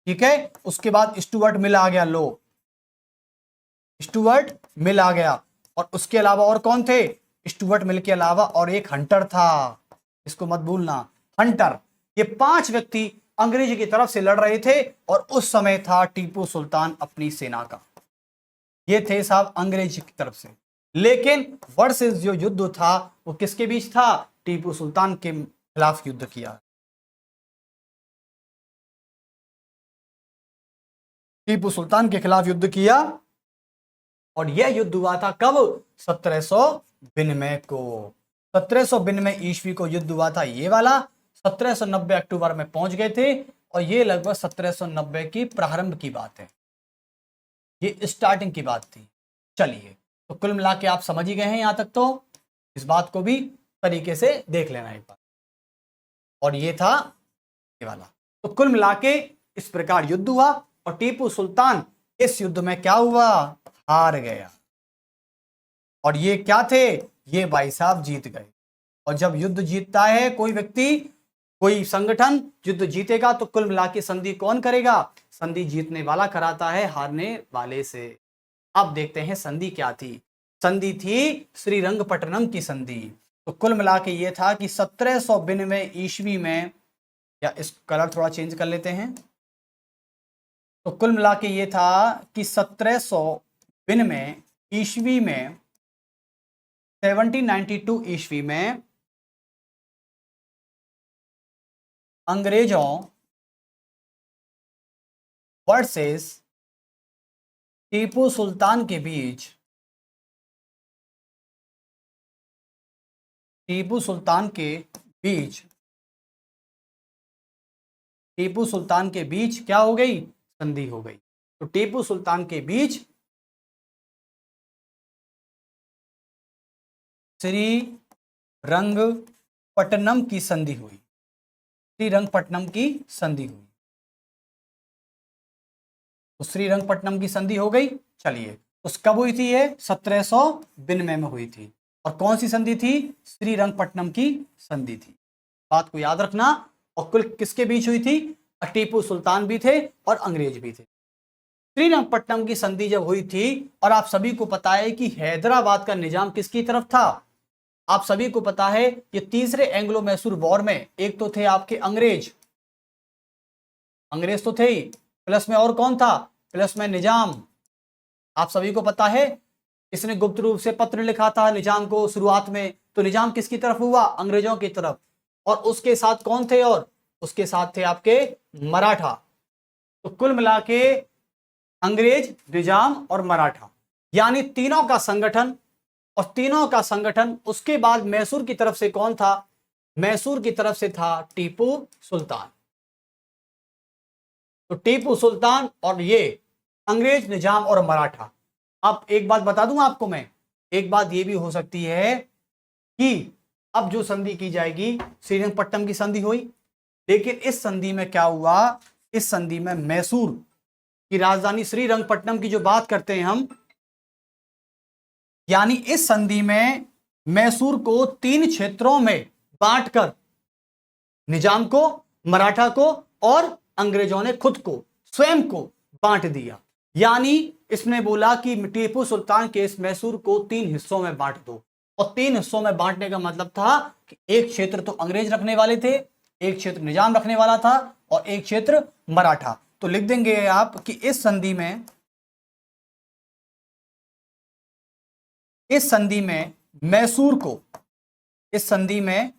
ठीक है। उसके बाद स्टुअर्ट मिल आ गया, स्टुअर्ट मिल आ गया। और उसके अलावा और कौन थे, स्टुअर्ट मिल के अलावा और एक हंटर था, इसको मत भूलना, हंटर। ये 5 व्यक्ति अंग्रेजी की तरफ से लड़ रहे थे और उस समय था टीपू सुल्तान अपनी सेना का। ये थे साहब अंग्रेजी की तरफ से, लेकिन वर्सेस जो युद्ध था वो किसके बीच था, टीपू सुल्तान के खिलाफ युद्ध किया। टीपू सुल्तान के खिलाफ युद्ध किया और यह युद्ध हुआ था कब, 1792 को। 1792 ईस्वी को युद्ध हुआ था ये वाला। 1790 अक्टूबर में पहुंच गए थे और ये लगभग 1790 की प्रारंभ की बात है, ये स्टार्टिंग की बात थी। चलिए, तो कुल मिला के आप समझ ही गए हैं यहां तक, तो इस बात को भी तरीके से देख लेना एक बार। और ये था ये वाला। तो कुल मिला के इस प्रकार युद्ध हुआ और टीपू सुल्तान इस युद्ध में क्या हुआ, हार गया। और ये क्या थे, ये भाई साहब जीत गए। और जब युद्ध जीतता है कोई व्यक्ति, कोई संगठन युद्ध जीतेगा, तो कुल मिला के संधि कौन करेगा, संधि जीतने वाला कराता है हारने वाले से। अब देखते हैं संधि क्या थी। संधि थी श्रीरंगपट्टनम की संधि। तो कुल मिला के ये था कि 1792 ईस्वी में, या इस कलर थोड़ा चेंज कर लेते हैं, तो कुल मिला के ये था कि 1792 ईस्वी में, 1792 ईस्वी में अंग्रेजों वर्सेस टीपू सुल्तान के बीच, टीपू सुल्तान के बीच क्या हो गई, संधि हो गई। तो टीपू सुल्तान के बीच श्रीरंगपट्टनम की संधि हुई, श्रीरंगपट्टनम की संधि हुई। तो श्रीरंगपट्टनम की संधि हो गई। चलिए, उस कब हुई थी ये, 1792 में हुई थी। और कौन सी संधि थी, श्रीरंगपट्टनम की संधि थी। बात को याद रखना। और कुल किसके बीच हुई थी, टीपू सुल्तान भी थे और अंग्रेज भी थे। श्रीरंगपट्टनम की संधि जब हुई थी, और आप सभी को पता है कि हैदराबाद का निजाम किसकी तरफ था, आप सभी को पता है ये तीसरे एंग्लो मैसूर वॉर में एक तो थे आपके अंग्रेज तो थे ही, प्लस में और कौन था, प्लस में निजाम। आप सभी को पता है, इसने गुप्त रूप से पत्र लिखा था निजाम को शुरुआत में। तो निजाम किसकी तरफ हुआ? अंग्रेजों की तरफ। और उसके साथ कौन थे? और उसके साथ थे आपके मराठा। तो कुल मिला के अंग्रेज, निजाम और मराठा, यानी तीनों का संगठन। और तीनों का संगठन उसके बाद मैसूर की तरफ से कौन था? मैसूर की तरफ से था टीपू सुल्तान। तो टीपू सुल्तान और ये अंग्रेज, निजाम और मराठा। अब एक बात बता दूं आपको मैं, एक बात ये भी हो सकती है कि अब जो संधि की जाएगी, श्रीरंगपट्टनम की संधि हुई, लेकिन इस संधि में क्या हुआ? इस संधि में मैसूर की राजधानी श्रीरंगपट्टनम की जो बात करते हैं हम, यानी इस संधि में मैसूर को 3 क्षेत्रों में बांटकर निजाम को, मराठा को और अंग्रेजों ने खुद को, स्वयं को बांट दिया। यानी इसने बोला कि टीपू सुल्तान के इस मैसूर को 3 हिस्सों में बांट दो। और 3 हिस्सों में बांटने का मतलब था कि एक क्षेत्र तो अंग्रेज रखने वाले थे, एक क्षेत्र निजाम रखने वाला था और एक क्षेत्र मराठा। तो लिख देंगे आप कि इस संधि में मैसूर को, इस संधि में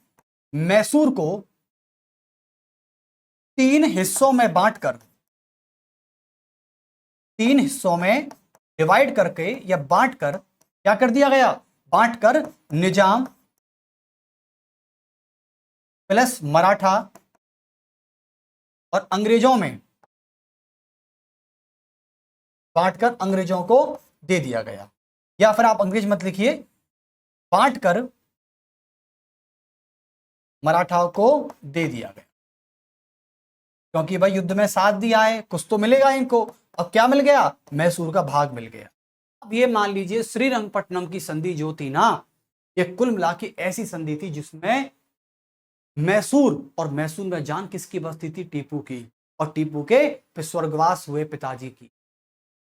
मैसूर को 3 हिस्सों में बांटकर, 3 हिस्सों में डिवाइड करके या बांटकर क्या कर दिया गया? बांटकर निजाम प्लस मराठा और अंग्रेजों में बांटकर अंग्रेजों को दे दिया गया। या फिर आप अंग्रेज मत लिखिए, बांटकर मराठाओं को दे दिया गया, क्योंकि भाई युद्ध में साथ दिया है, कुछ तो मिलेगा इनको। अब क्या मिल गया? मैसूर का भाग मिल गया। अब ये मान लीजिए श्रीरंगपट्टनम की संधि जो थी ना, ये कुल मिला के ऐसी संधि थी जिसमें मैसूर, और मैसूर में जान किसकी बसती थी? टीपू की, और टीपू के फिर स्वर्गवास हुए पिताजी की।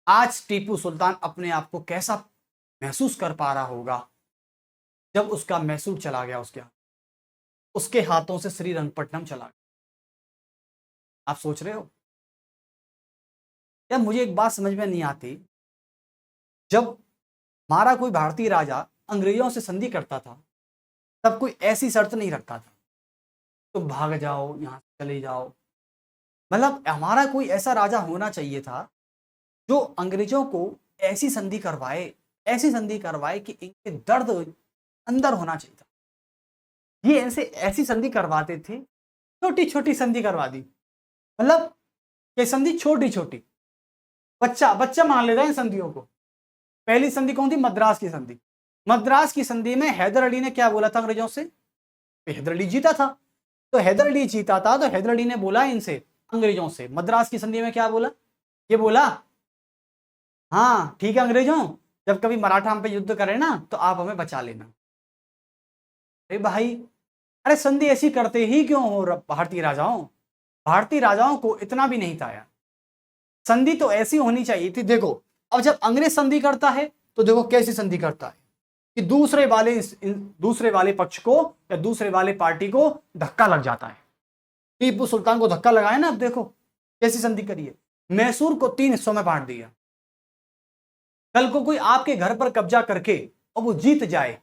आज टीपू सुल्तान अपने आप को कैसा महसूस कर पा रहा होगा जब उसका मैसूर चला गया, उसके हाथों से श्रीरंगपट्टनम चला गया। आप सोच रहे हो? यार मुझे एक बात समझ में नहीं आती, जब हमारा कोई भारतीय राजा अंग्रेजों से संधि करता था तब कोई ऐसी शर्त नहीं रखता था तुम भाग जाओ, यहां से चले जाओ। मतलब हमारा कोई ऐसा राजा होना चाहिए था जो अंग्रेजों को ऐसी संधि करवाए, ऐसी संधि करवाए कि इनके दर्द अंदर होना चाहिए था। ये ऐसे ऐसी संधि करवाते थे, छोटी छोटी संधि करवा दी। मतलब ये संधि छोटी छोटी, बच्चा बच्चा मान लेता है इन संधियों को। पहली संधि कौन थी? मद्रास की संधि। मद्रास की संधि में हैदर अली ने क्या बोला था अंग्रेजों से? हैदर अली जीता था, तो हैदर अली जीता था, तो हैदर अली ने बोला इनसे, अंग्रेजों से, मद्रास की संधि में क्या बोला? ये बोला, हाँ ठीक है अंग्रेजों, जब कभी मराठा हम पे युद्ध करे ना तो आप हमें बचा लेना। अरे भाई, अरे संधि ऐसी करते ही क्यों हो भारतीय राजाओं? भारतीय राजाओं को इतना भी नहीं था यार। संधि तो ऐसी होनी चाहिए थी। देखो अब जब अंग्रेज संधि करता है तो देखो कैसी संधि करता है कि दूसरे वाले पक्ष को या दूसरे वाले पार्टी को धक्का लग जाता है। टीपू सुल्तान को धक्का लगाया ना, अब देखो कैसी संधि करी है। मैसूर को 3 हिस्सों में बांट दिया। कल को कोई आपके घर पर कब्जा करके और वो जीत जाए,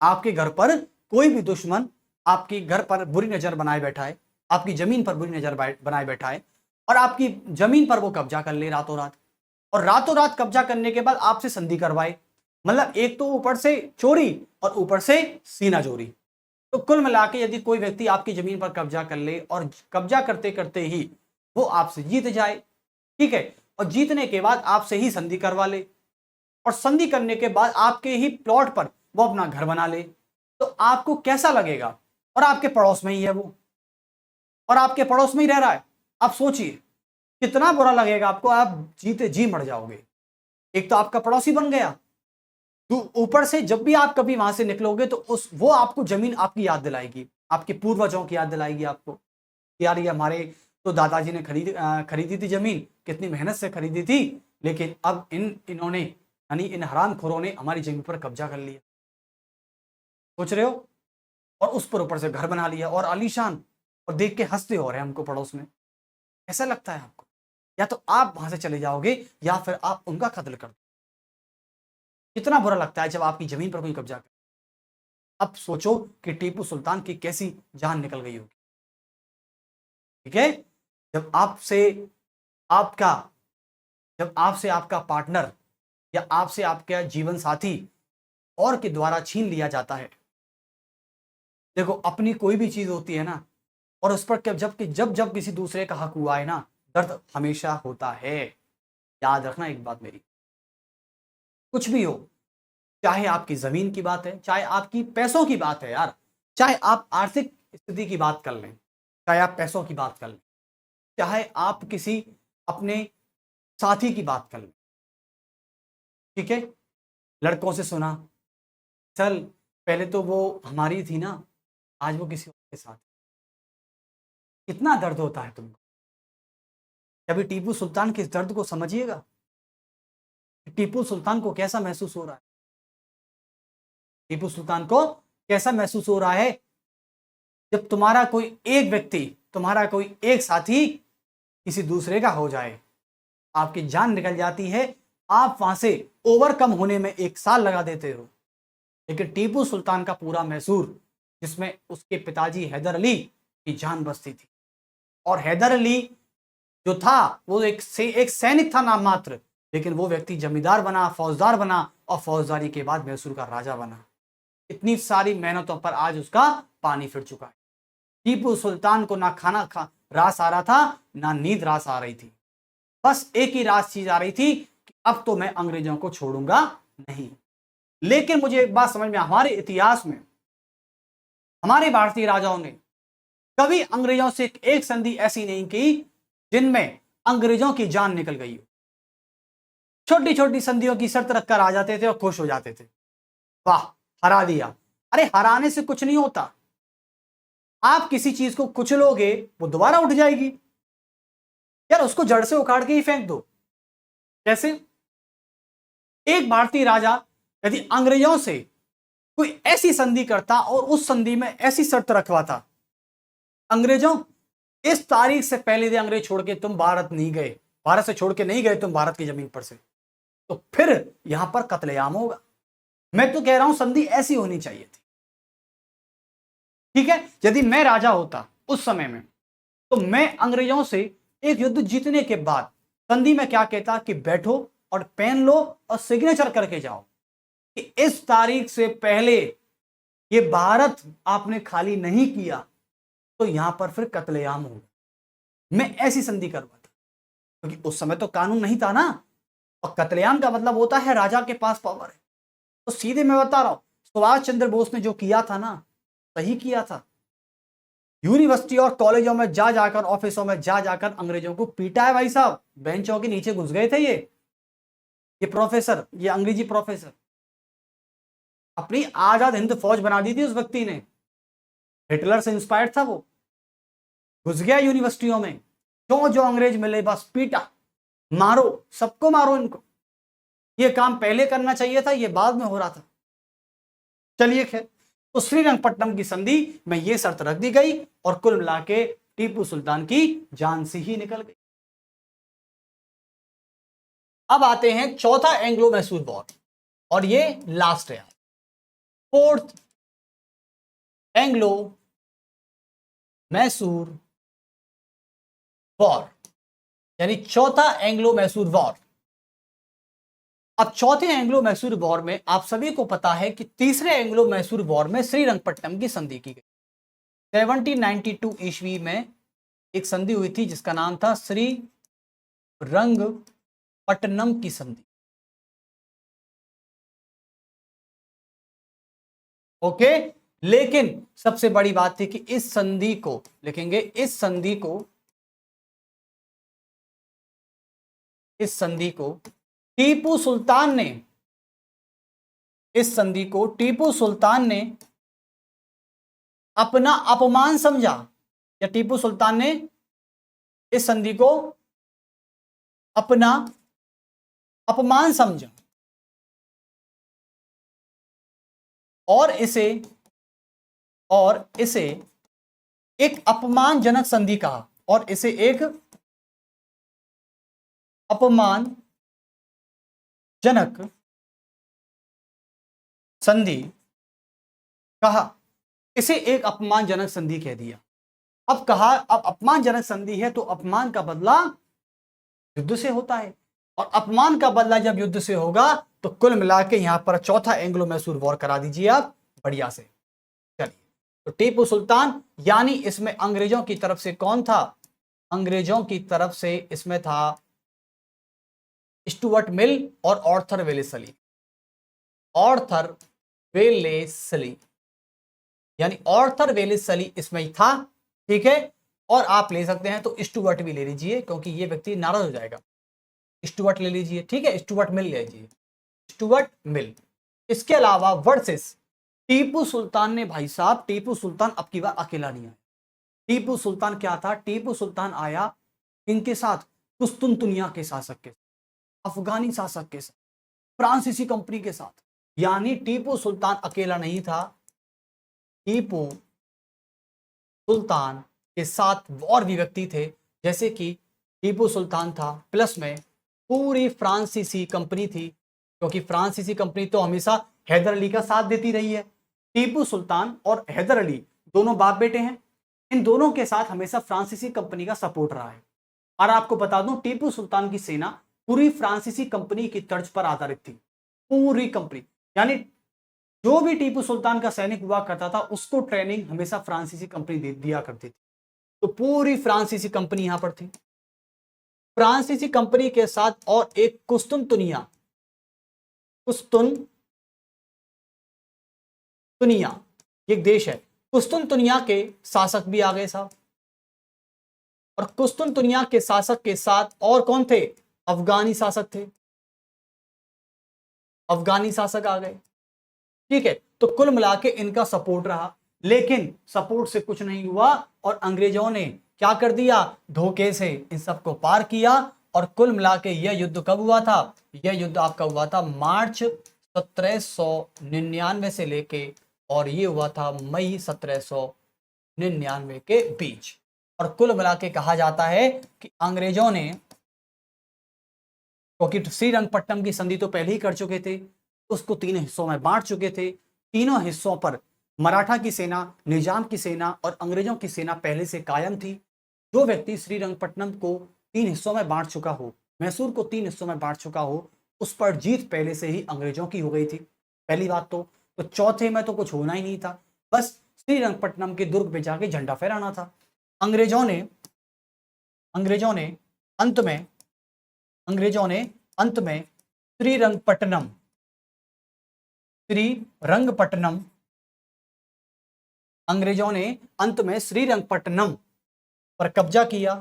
आपके घर पर कोई भी दुश्मन आपके घर पर बुरी नजर बनाए बैठा है, आपकी जमीन पर बुरी नजर बनाए बैठा है और आपकी जमीन पर वो कब्जा कर ले रातों रात, और रातों रात कब्जा करने के बाद आपसे संधि करवाए। मतलब एक तो ऊपर से चोरी और ऊपर से सीना चोरी। तो कुल मिला के यदि कोई व्यक्ति आपकी जमीन पर कब्जा कर ले और कब्जा करते करते ही वो आपसे जीत जाए, ठीक है, और जीतने के बाद आपसे ही संधि करवा ले, और संधि करने के बाद आपके ही प्लॉट पर वो अपना घर बना ले, तो आपको कैसा लगेगा? और आपके पड़ोस में ही है वो, और आपके पड़ोस में ही रह रहा है। आप सोचिए कितना बुरा लगेगा आपको, आप जीते जी मर जाओगे। एक तो आपका पड़ोसी बन गया, तो ऊपर से जब भी आप कभी वहां से निकलोगे तो वो आपको जमीन आपकी याद दिलाएगी, आपके पूर्वजों की याद दिलाएगी आपको, यार ये हमारे तो दादाजी ने खरीदी थी जमीन, कितनी मेहनत से खरीदी थी, लेकिन अब इन्होंने यानी इन हरामखोरों ने हमारी जमीन पर कब्जा कर लिया। सोच रहे हो? और उस पर ऊपर से घर बना लिया और आलीशान, और देख के हंसते हो रहे हैं हमको पड़ोस में। ऐसा लगता है आपको? या तो आप वहां से चले जाओगे या फिर आप उनका कत्ल कर दो। कितना बुरा लगता है जब आपकी जमीन पर कोई कब्जा करे। अब सोचो कि टीपू सुल्तान की कैसी जान निकल गई होगी। ठीक है, जब आपसे आपका जब आपसे आपका पार्टनर या आपसे आपका जीवन साथी और के द्वारा छीन लिया जाता है। देखो, अपनी कोई भी चीज होती है ना, और उस पर जब जब किसी दूसरे का हक हुआ है ना, दर्द हमेशा होता है। याद रखना एक बात मेरी, कुछ भी हो, चाहे आपकी जमीन की बात है, चाहे आपकी पैसों की बात है यार, चाहे आप आर्थिक स्थिति की बात कर लें, चाहे आप पैसों की बात कर लें, चाहे आप किसी अपने साथी की बात कर लें। ठीक है, लड़कों से सुना, चल पहले तो वो हमारी थी ना, आज वो किसी और के साथ। कितना दर्द होता है तुमको। कभी टीपू सुल्तान के इस दर्द को समझिएगा। टीपू सुल्तान को कैसा महसूस हो रहा है, टीपू सुल्तान को कैसा महसूस हो रहा है जब तुम्हारा कोई एक व्यक्ति, तुम्हारा कोई एक साथी किसी दूसरे का हो जाए, आपकी जान निकल जाती है, आप वहां से ओवरकम होने में 1 साल लगा देते हो। लेकिन टीपू सुल्तान का पूरा मैसूर, जिसमें उसके पिताजी हैदर अली की जान बसती थी, और हैदर अली जो था वो एक सैनिक था नाम मात्र, लेकिन वो व्यक्ति जमींदार बना, फौजदार बना, और फौजदारी के बाद मैसूर का राजा बना। इतनी सारी मेहनतों पर आज उसका पानी फिर चुका है। टीपू सुल्तान को ना खाना रास आ रहा था, ना नींद रास आ रही थी। बस एक ही रास चीज आ रही थी कि अब तो मैं अंग्रेजों को छोड़ूंगा नहीं। लेकिन मुझे एक बात समझ में, हमारे इतिहास में हमारे भारतीय राजाओं ने कभी अंग्रेजों से एक संधि ऐसी नहीं की जिनमें अंग्रेजों की जान निकल गई हो। छोटी छोटी संधियों की शर्त रखकर आ जाते थे और खुश हो जाते थे, वाह हरा दिया। अरे हराने से कुछ नहीं होता, आप किसी चीज को कुचलोगे वो दोबारा उठ जाएगी यार, उसको जड़ से उखाड़ के ही फेंक दो। कैसे? एक भारतीय राजा यदि अंग्रेजों से कोई ऐसी संधि करता और उस संधि में ऐसी शर्त रखवाता, अंग्रेजों इस तारीख से पहले यदि अंग्रेज छोड़ के तुम भारत नहीं गए, भारत से छोड़ के नहीं गए तुम भारत की जमीन पर से, तो फिर यहां पर कत्लेआम होगा। मैं तो कह रहा हूं संधि ऐसी होनी चाहिए थी। ठीक है, यदि मैं राजा होता उस समय में, तो मैं अंग्रेजों से एक युद्ध जीतने के बाद संधि में क्या कहता कि बैठो और पेन लो और सिग्नेचर करके जाओ कि इस तारीख से पहले ये भारत आपने खाली नहीं किया तो यहां पर फिर कत्लेआम होगा। मैं ऐसी संधि करवाता, क्योंकि उस समय तो कानून नहीं था ना, और कत्लेआम का मतलब होता है राजा के पास पावर है। तो सीधे मैं बता रहा हूं, सुभाष चंद्र बोस ने जो किया था ना, सही किया था। यूनिवर्सिटी और कॉलेजों में जा जाकर, ऑफिसों में जा जाकर अंग्रेजों को पीटा है भाई साहब, बेंचों के नीचे घुस गए थे ये प्रोफेसर, ये अंग्रेजी प्रोफेसर। अपनी आजाद हिंद फौज बना दी थी उस व्यक्ति ने, हिटलर से इंस्पायर्ड था वो, घुस गया यूनिवर्सिटियों में, जो अंग्रेज मिले बस पीटा, मारो सबको, मारो इनको। ये काम पहले करना चाहिए था, ये बाद में हो रहा था। चलिए खैर, तो श्रीरंगपट्टनम की संधि में यह शर्त रख दी गई और कुल मिला के टीपू सुल्तान की जान से ही निकल गई। अब आते हैं चौथा एंग्लो मैसूर वॉर, और ये लास्ट है, फोर्थ एंग्लो मैसूर वॉर, यानी चौथा एंग्लो मैसूर वॉर। अब चौथे एंग्लो मैसूर वॉर में आप सभी को पता है कि तीसरे एंग्लो मैसूर वॉर में श्रीरंगपट्टनम की संधि की गई। 1792 ईस्वी में एक संधि हुई थी जिसका नाम था श्रीरंगपट्टनम की संधि। ओके, लेकिन सबसे बड़ी बात थी कि इस संधि को लिखेंगे, इस संधि को टीपू सुल्तान ने, इस संधि को टीपू सुल्तान ने अपना अपमान समझा, या टीपू सुल्तान ने इस संधि को अपना अपमान समझा और इसे एक अपमानजनक संधि कहा, और इसे एक अपमानजनक संधि कहा, इसे एक अपमानजनक संधि कह दिया। अब कहा अब अपमानजनक संधि है तो अपमान का बदला युद्ध से होता है, और अपमान का बदला जब युद्ध से होगा तो कुल मिला के यहां पर चौथा एंग्लो मैसूर वॉर करा दीजिए आप बढ़िया से। चलिए, तो टीपू सुल्तान, यानी इसमें अंग्रेजों की तरफ से कौन था? अंग्रेजों की तरफ से इसमें था स्टुअर्ट मिल और ऑर्थर वेलेस्ली। ऑर्थर वेलेस्ली, यानी ऑर्थर वेलेस्ली इसमें था, ठीक है। और आप ले सकते हैं तो स्टुअर्ट भी ले लीजिए, क्योंकि ये व्यक्ति नाराज हो जाएगा। स्टुअर्ट ले लीजिए, ठीक है, स्टुअर्ट मिल ले लीजिए, स्टुअर्ट मिल। इसके अलावा वर्सेस टीपू सुल्तान ने, भाई साहब टीपू सुल्तान अब की बार अकेला नहीं आया। टीपू सुल्तान क्या था? टीपू सुल्तान आया इनके साथ, कुस्तुनतुनिया के शासक के साथ, अफगानी शासक के साथ, फ्रांसीसी कंपनी के साथ। यानी टीपू सुल्तान अकेला नहीं था, टीपू सुल्तान के साथ और भी व्यक्ति थे, जैसे कि टीपू सुल्तान था, प्लस में पूरी फ्रांसीसी कंपनी थी, क्योंकि फ्रांसीसी कंपनी तो हमेशा हैदर अली का साथ देती रही है। टीपू सुल्तान और हैदर अली दोनों बाप बेटे हैं, इन दोनों के साथ हमेशा फ्रांसीसी कंपनी का सपोर्ट रहा है। और आपको बता दूं, टीपू सुल्तान की सेना पूरी फ्रांसीसी कंपनी की तर्ज पर आधारित थी, पूरी कंपनी। यानी जो भी टीपू सुल्तान का सैनिक हुआ करता था उसको ट्रेनिंग हमेशा फ्रांसीसी कंपनी दिया करती थी। तो पूरी फ्रांसीसी कंपनी यहां पर थी। फ्रांसीसी कंपनी के साथ और एक कुस्तुनतुनिया एक देश है, कुस्तुनतुनिया के शासक भी आ गए साहब। और कुस्तुनतुनिया के शासक के साथ और कौन थे? अफगानी शासक थे, अफगानी शासक आ गए, ठीक है। तो कुल मिला के इनका सपोर्ट रहा, लेकिन सपोर्ट से कुछ नहीं हुआ और अंग्रेजों ने क्या कर दिया? धोखे से इन सबको पार किया। और कुल मिला के यह युद्ध कब हुआ था? यह युद्ध आपका हुआ था मार्च 1799 से लेके, और ये हुआ था मई 1799 के बीच। और कुल मिला के कहा जाता है कि अंग्रेजों ने, क्योंकि श्रीरंगपट्टनम की संधि तो पहले ही कर चुके थे, उसको 3 हिस्सों में बांट चुके थे। तीनों हिस्सों पर मराठा की सेना, निजाम की सेना और अंग्रेजों की सेना पहले से कायम थी। जो व्यक्ति श्रीरंगपट्टनम को 3 हिस्सों में बांट चुका हो, मैसूर को 3 हिस्सों में बांट चुका हो, उस पर जीत पहले से ही अंग्रेजों की हो गई थी। पहली बात तो चौथे में तो कुछ होना ही नहीं था, बस श्रीरंगपट्टनम के दुर्ग पे जाके झंडा फहराना था। अंग्रेजों ने अंत में श्रीरंगपट्टनम अंग्रेजों ने अंत में श्रीरंगपट्टनम पर कब्जा किया,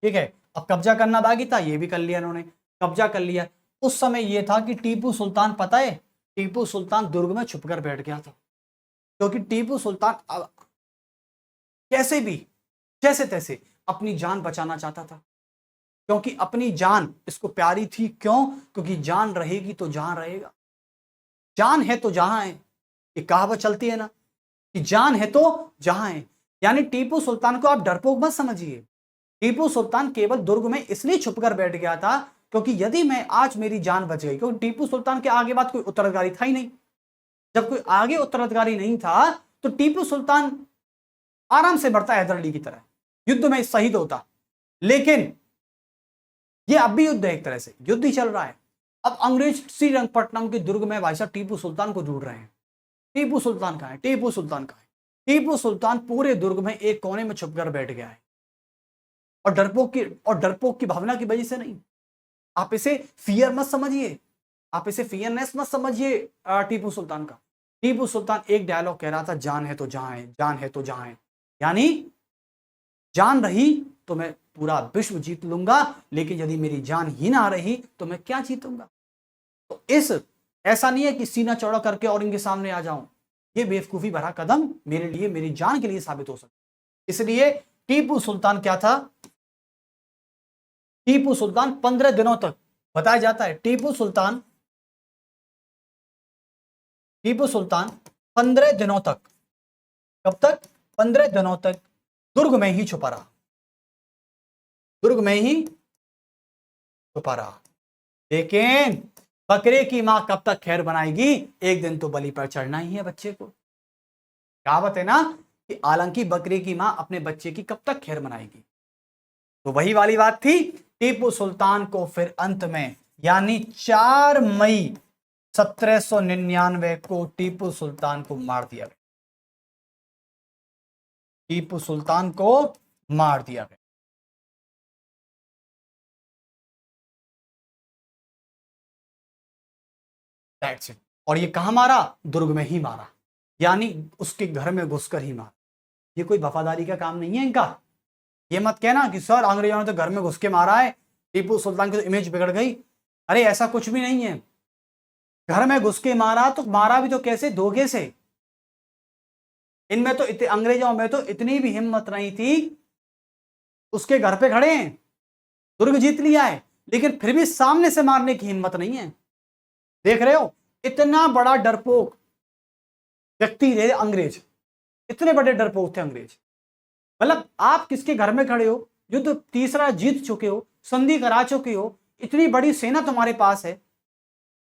ठीक है। अब कब्जा करना बाकी था, ये भी कर लिया इन्होंने, कब्जा कर लिया। उस समय यह था कि टीपू सुल्तान, पता है, टीपू सुल्तान दुर्ग में छुपकर बैठ गया था, क्योंकि टीपू सुल्तान कैसे भी जैसे तैसे अपनी जान बचाना चाहता था, क्योंकि अपनी जान इसको प्यारी थी। क्यों? क्योंकि जान रहेगी तो जहां रहेगा, जान है तो जहां है, ये कहावत चलती है ना कि जान है तो जहां है। यानी टीपू सुल्तान को आप डरपोक मत समझिए। टीपू सुल्तान केवल दुर्ग में इसलिए छुपकर बैठ गया था क्योंकि यदि मैं आज मेरी जान बच गई, क्योंकि टीपू सुल्तान के आगे बाद कोई उत्तराधिकारी था ही नहीं। जब कोई आगे उत्तराधिकारी नहीं था तो टीपू सुल्तान आराम से बढ़ता हैदर अली की तरह, युद्ध में शहीद होता। लेकिन यह अब भी युद्ध है, एक तरह से युद्ध ही चल रहा है। अब अंग्रेज श्रीरंगपट्टनम के दुर्ग में भाई साहब टीपू सुल्तान को ढूंढ रहे हैं। टीपू सुल्तान कहां है? टीपू सुल्तान कहां है? टीपू सुल्तान पूरे दुर्ग में एक कोने में छुपकर बैठ गया है, और डरपोक की भावना की वजह से नहीं। आप इसे फियर मत समझिए, आप इसे फियरनेस मत समझिए टीपू सुल्तान का। टीपू सुल्तान एक डायलॉग कह रहा था, जान है तो जहां है, जान है तो जहां है। यानी जान रही तो मैं पूरा विश्व जीत लूंगा, लेकिन यदि मेरी जान ही ना रही तो मैं क्या जीतूंगा। तो ऐसा नहीं है कि सीना चौड़ा करके और इनके सामने आ जाऊं, ये बेवकूफी भरा कदम मेरे लिए, मेरी जान के लिए साबित हो सकता। इसलिए टीपू सुल्तान क्या था? टीपू सुल्तान 15 दिनों तक, बताया जाता है टीपू सुल्तान 15 दिनों तक, कब तक? 15 दिनों तक दुर्ग में ही छुपा रहा, दुर्ग में ही छुपा रहा। लेकिन बकरे की मां कब तक खैर बनाएगी, एक दिन तो बलि पर चढ़ना ही है बच्चे को। कहावत है ना कि हालांकि बकरे की मां अपने बच्चे की कब तक खैर बनाएगी। तो वही वाली बात थी, टीपू सुल्तान को फिर अंत में यानी 4 मई 1799 को टीपू सुल्तान को मार दिया गया। टीपू सुल्तान को मार दिया गया। That's it. और ये कहां मारा, दुर्ग में ही मारा, यानी उसके घर में घुसकर ही मारा। ये कोई वफादारी का काम नहीं है इनका। ये मत कहना कि सर अंग्रेजों ने तो घर में घुस के मारा है, टीपू सुल्तान की तो इमेज बिगड़ गई। अरे ऐसा कुछ भी नहीं है। घर में घुस के मारा तो मारा भी तो कैसे, धोखे से। इनमें तो अंग्रेजों में तो इतनी भी हिम्मत नहीं थी, उसके घर पे खड़े हैं, दुर्ग जीत लिया है, लेकिन फिर भी सामने से मारने की हिम्मत नहीं है। देख रहे हो, इतना बड़ा डरपोक व्यक्ति थे अंग्रेज, इतने बड़े डरपोक थे अंग्रेज। मतलब आप किसके घर में खड़े हो, युद्ध तीसरा जीत चुके हो, संधि करा चुके हो, इतनी बड़ी सेना तुम्हारे पास है,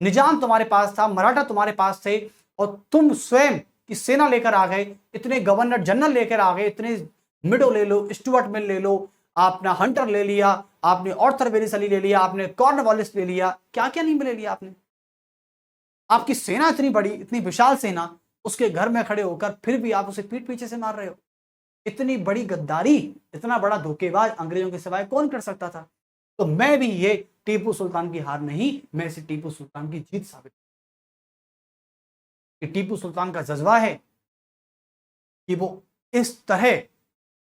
निजाम तुम्हारे पास था, मराठा तुम्हारे पास थे, और तुम स्वयं की सेना लेकर आ गए, इतने गवर्नर जनरल लेकर आ गए, इतने मिडो ले लो, स्टुअर्ट मिल ले लो, आपने हंटर ले लिया, आपने ऑर्थर वेलिस अली ले लिया, आपने कॉर्नवालिस ले लिया, क्या क्या नहीं ले लिया आपने। आपकी सेना इतनी बड़ी, इतनी विशाल सेना, उसके घर में खड़े होकर फिर भी आप उसे पीठ पीछे से मार रहे हो। इतनी बड़ी गद्दारी, इतना बड़ा धोखेबाज अंग्रेजों के सिवाय कौन कर सकता था। तो मैं भी ये टीपू सुल्तान की हार नहीं, मैं इसे टीपू सुल्तान की जीत साबित, कि टीपू सुल्तान का जज्बा है कि वो इस तरह।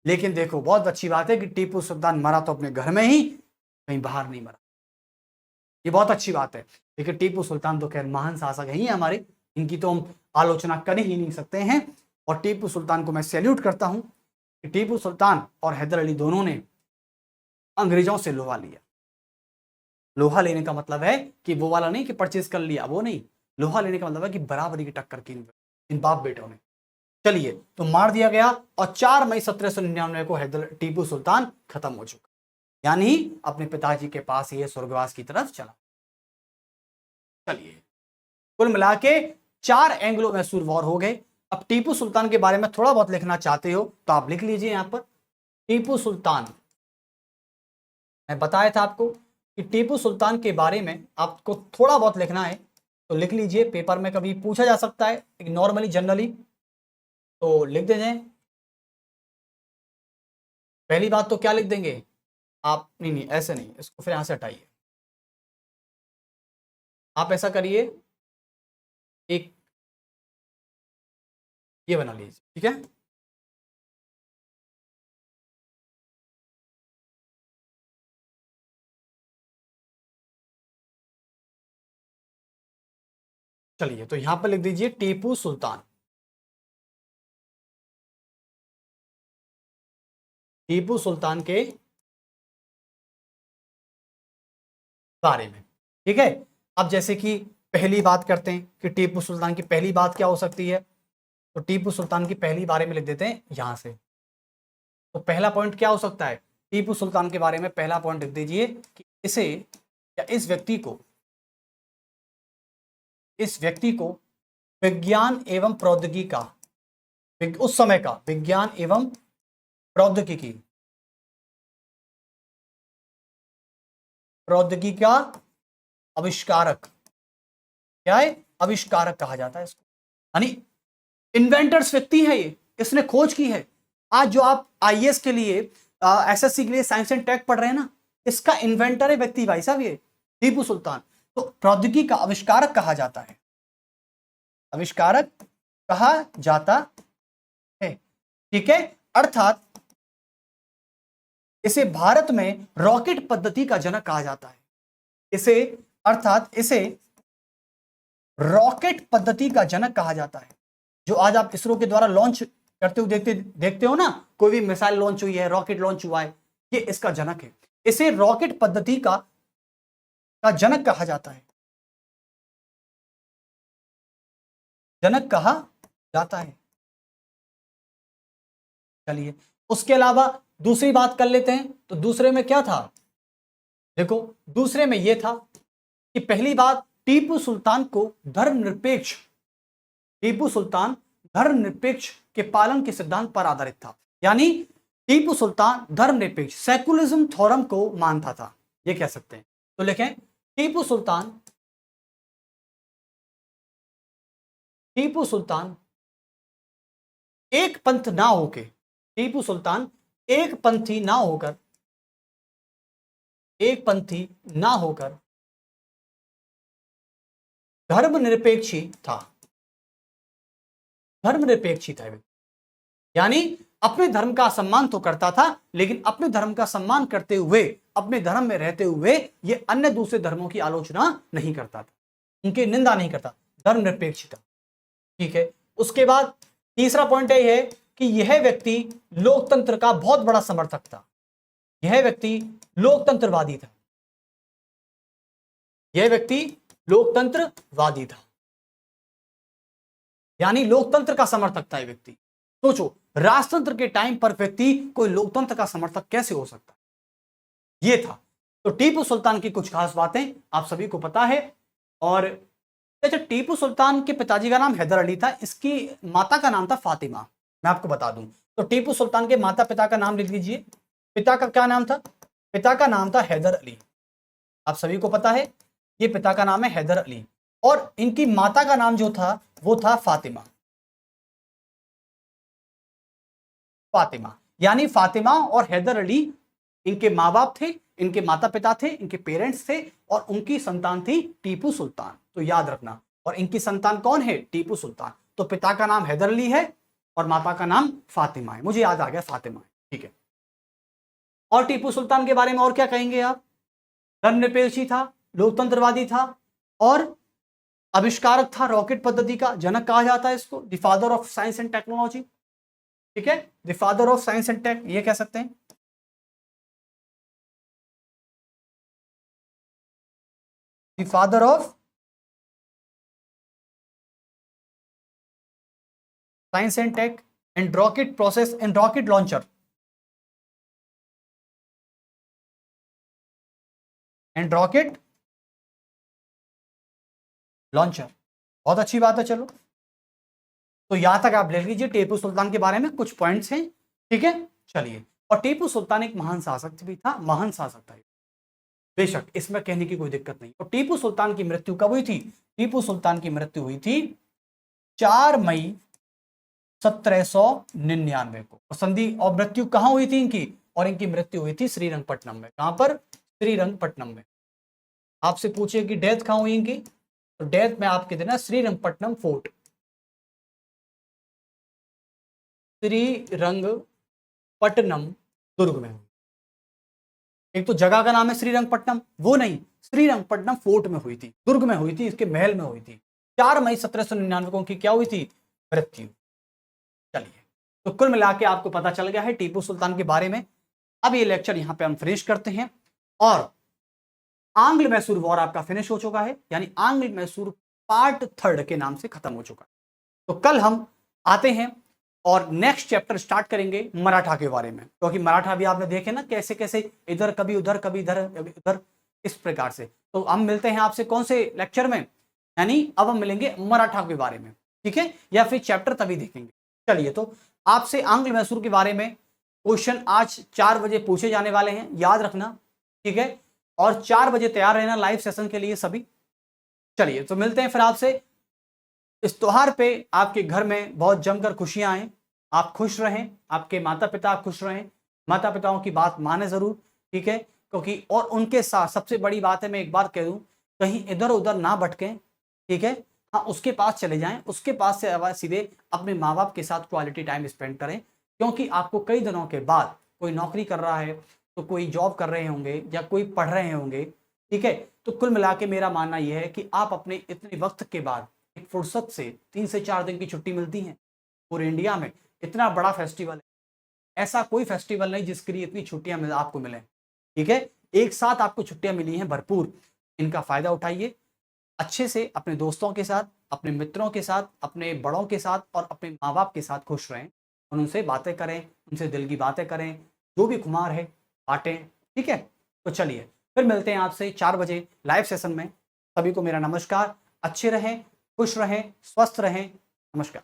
लेकिन देखो बहुत अच्छी बात है कि टीपू सुल्तान मरा तो अपने घर में ही, कहीं बाहर नहीं मरा, ये बहुत अच्छी बात है। लेकिन टीपू सुल्तान तो खैर महान शासक ही है हमारे, इनकी तो हम आलोचना कर ही नहीं सकते हैं। और टीपू सुल्तान को मैं सैल्यूट करता हूं कि टीपू सुल्तान और हैदर अली दोनों ने अंग्रेजों से लोहा लिया। लोहा लेने का मतलब है कि वो वाला नहीं कि परचेज कर लिया, वो नहीं। लोहा लेने का मतलब है कि बराबरी की टक्कर की इन बाप बेटों ने। चलिए, तो मार दिया गया और 4 मई 1799 को हैदर टीपू सुल्तान खत्म हो चुका, यानी अपने पिताजी के पास ये स्वर्गवास की तरफ चला। चलिए, कुल मिला के 4 एंग्लो मैसूर वॉर हो गए। अब टीपू सुल्तान के बारे में थोड़ा बहुत लिखना चाहते हो तो आप लिख लीजिए यहां पर, टीपू सुल्तान। मैं बताया था आपको कि टीपू सुल्तान के बारे में आपको थोड़ा बहुत लिखना है, तो लिख लीजिए। पेपर में कभी पूछा जा सकता है नॉर्मली जनरली, तो लिख दीजिए। पहली बात तो क्या लिख देंगे आप, नहीं ऐसे नहीं, इसको फिर यहां से हटाइए। आप ऐसा करिए, एक ये बना लीजिए, ठीक है। चलिए, तो यहां पर लिख दीजिए टीपू सुल्तान। टीपू सुल्तान के बारे में, ठीक है। अब जैसे कि पहली बात करते हैं कि टीपू सुल्तान की पहली बात क्या हो सकती है, तो टीपू सुल्तान की पहली बारे में लिख देते हैं यहां से। तो पहला पॉइंट क्या हो सकता है, टीपू सुल्तान के बारे में पहला पॉइंट लिख दीजिए कि इसे या इस व्यक्ति को विज्ञान एवं प्रौद्योगिकी का, उस समय का विज्ञान एवं प्रौद्योगिकी का आविष्कारक, क्या है, आविष्कारक कहा जाता है इसको, यानी इन्वेंटर्स व्यक्ति है ये, इसने खोज की है। आज जो आप आईएएस के लिए, एसएससी के लिए साइंस एंड टेक पढ़ रहे हैं ना, इसका इन्वेंटर है व्यक्ति भाई साहब ये टीपू सुल्तान। तो प्रौद्योगिकी का आविष्कारक कहा जाता है, आविष्कारक कहा जाता है, ठीक है। अर्थात इसे भारत में रॉकेट पद्धति का जनक कहा जाता है। इसे रॉकेट पद्धति का जनक कहा जाता है। जो आज आप इसरो के द्वारा लॉन्च करते हुए देखते हो ना, कोई भी मिसाइल लॉन्च हुई है, रॉकेट लॉन्च हुआ है, ये इसका जनक है। इसे रॉकेट पद्धति का जनक कहा जाता है, जनक कहा जाता है। चलिए, उसके अलावा दूसरी बात कर लेते हैं। तो दूसरे में क्या था, देखो दूसरे में यह था कि पहली बात टीपू सुल्तान को धर्मनिरपेक्ष टीपू सुल्तान धर्मनिरपेक्ष के पालन के सिद्धांत पर आधारित था। यानी टीपू सुल्तान धर्मनिरपेक्ष सेकुलरिज्म थ्योरम को मानता था, ये कह सकते हैं। तो लिखें टीपू सुल्तान एक पंथ ना होके टीपू सुल्तान एक पंथी ना होकर धर्मनिरपेक्षी था। यानी अपने धर्म का सम्मान तो करता था, लेकिन अपने धर्म का सम्मान करते हुए, अपने धर्म में रहते हुए ये अन्य दूसरे धर्मों की आलोचना नहीं करता था, उनकी निंदा नहीं करता, धर्मनिरपेक्ष था। ठीक है। उसके बाद तीसरा पॉइंट यह है कि यह व्यक्ति लोकतंत्र का बहुत बड़ा समर्थक था। यह व्यक्ति लोकतंत्रवादी था। यानी लोकतंत्र का समर्थक था। यह व्यक्ति, सोचो राजतंत्र के टाइम पर व्यक्ति कोई लोकतंत्र का समर्थक कैसे हो सकता है, यह था। तो टीपू सुल्तान की कुछ खास बातें आप सभी को पता है। और अच्छा, टीपू सुल्तान के पिताजी का नाम हैदर अली था, इसकी माता का नाम था फातिमा। मैं आपको बता दूं तो टीपू सुल्तान के माता पिता का नाम लिख लीजिए। पिता का क्या नाम था? पिता का नाम था हैदर अली, आप सभी को पता है। ये पिता का नाम है हैदर अली, और इनकी माता का नाम जो था वो था फातिमा। यानी फातिमा और हैदर अली इनके माँ बाप थे, इनके माता पिता थे, इनके पेरेंट्स थे, और उनकी संतान थी टीपू सुल्तान। तो याद रखना, और इनकी संतान कौन है? टीपू सुल्तान। तो पिता का नाम हैदर अली है और माता का नाम फातिमा है। मुझे याद आ गया, फातिमा है। ठीक है। और टीपू सुल्तान के बारे में और क्या कहेंगे आप? धर्मनिरपेक्षी था, लोकतंत्रवादी था, और आविष्कारक था, रॉकेट पद्धति का जनक कहा जाता है इसको, the father of science and technology. ठीक है, the father of science and tech, ये कह सकते हैं। The father of science and tech and rocket process and rocket launcher बहुत अच्छी बात है। चलो, तो यहां तक आप ले लीजिए, टीपू सुल्तान के बारे में कुछ पॉइंट्स हैं। ठीक है, चलिए। और टीपू सुल्तान एक महान शासक भी था, महान शासक था बेशक, इसमें कहने की कोई दिक्कत नहीं। और टीपू सुल्तान की मृत्यु कब हुई थी? टीपू सुल्तान की मृत्यु हुई थी 4 मई 1799 को। और संधि और मृत्यु कहां हुई थी इनकी? और इनकी मृत्यु हुई थी श्रीरंगपट्टनम में। कहां पर? श्रीरंगपट्टनम में। आपसे पूछे कि डेथ कहां हुई इनकी, तो डेथ में आपके देना श्रीरंगपट्टनम फोर्ट, श्रीरंगपट्टनम दुर्ग में। एक तो जगह का नाम है श्रीरंगपट्टनम, वो नहीं, श्रीरंगपट्टनम फोर्ट में हुई थी, दुर्ग में हुई थी, इसके महल में हुई थी। 4 मई 1799 को उनकी क्या हुई थी? मृत्यु। चलिए, तो कुल मिला के आपको पता चल गया है टीपू सुल्तान के बारे में। अब ये लेक्चर यहां पे हम फिनिश करते हैं, और आंग्ल मैसूर वॉर आपका फिनिश हो चुका है, यानी आंग्ल मैसूर पार्ट 3 के नाम से खत्म हो चुका है। तो कल हम आते हैं और नेक्स्ट चैप्टर स्टार्ट करेंगे मराठा के बारे में, क्योंकि मराठा भी आपने देखे ना कैसे कैसे इधर कभी उधर, कभी इधर कभी उधर, इस प्रकार से। तो हम मिलते हैं आपसे कौन से लेक्चर में? यानी अब हम मिलेंगे मराठा के बारे में, ठीक है, या फिर चैप्टर तभी देखेंगे। चलिए, तो आपसे आंग्ल मैसूर के बारे में क्वेश्चन आज 4 बजे पूछे जाने वाले हैं, याद रखना, ठीक है। और 4 बजे तैयार रहना लाइव सेशन के लिए सभी। चलिए, तो मिलते हैं फिर आपसे। इस त्योहार पे आपके घर में बहुत जमकर खुशियां आए, आप खुश रहें, आपके माता पिता खुश रहें, माता पिताओं की बात माने जरूर, ठीक है, क्योंकि और उनके साथ सबसे बड़ी बात है, मैं एक बात कह दूं, कहीं इधर उधर ना भटकें, ठीक है। हाँ, उसके पास चले जाएं, उसके पास से सीधे अपने माँ बाप के साथ क्वालिटी टाइम स्पेंड करें, क्योंकि आपको कई दिनों के बाद कोई नौकरी कर रहा है, तो कोई जॉब कर रहे होंगे या कोई पढ़ रहे होंगे, ठीक है। तो कुल मिला के मेरा मानना यह है कि आप अपने इतने वक्त के बाद एक फुर्सत से 3 से 4 दिन की छुट्टी मिलती है पूरे इंडिया में, इतना बड़ा फेस्टिवल है, ऐसा कोई फेस्टिवल नहीं जिसके लिए इतनी छुट्टियां आपको मिले, ठीक है। एक साथ आपको छुट्टियां मिली हैं भरपूर, इनका फायदा उठाइए, अच्छे से अपने दोस्तों के साथ, अपने मित्रों के साथ, अपने बड़ों के साथ और अपने माँ बाप के साथ खुश रहें, और उनसे बातें करें, उनसे दिल की बातें करें, जो भी खुमार है बांटें, ठीक है। तो चलिए, फिर मिलते हैं आपसे 4 बजे लाइव सेशन में। सभी को मेरा नमस्कार। अच्छे रहें, खुश रहें, स्वस्थ रहें। नमस्कार।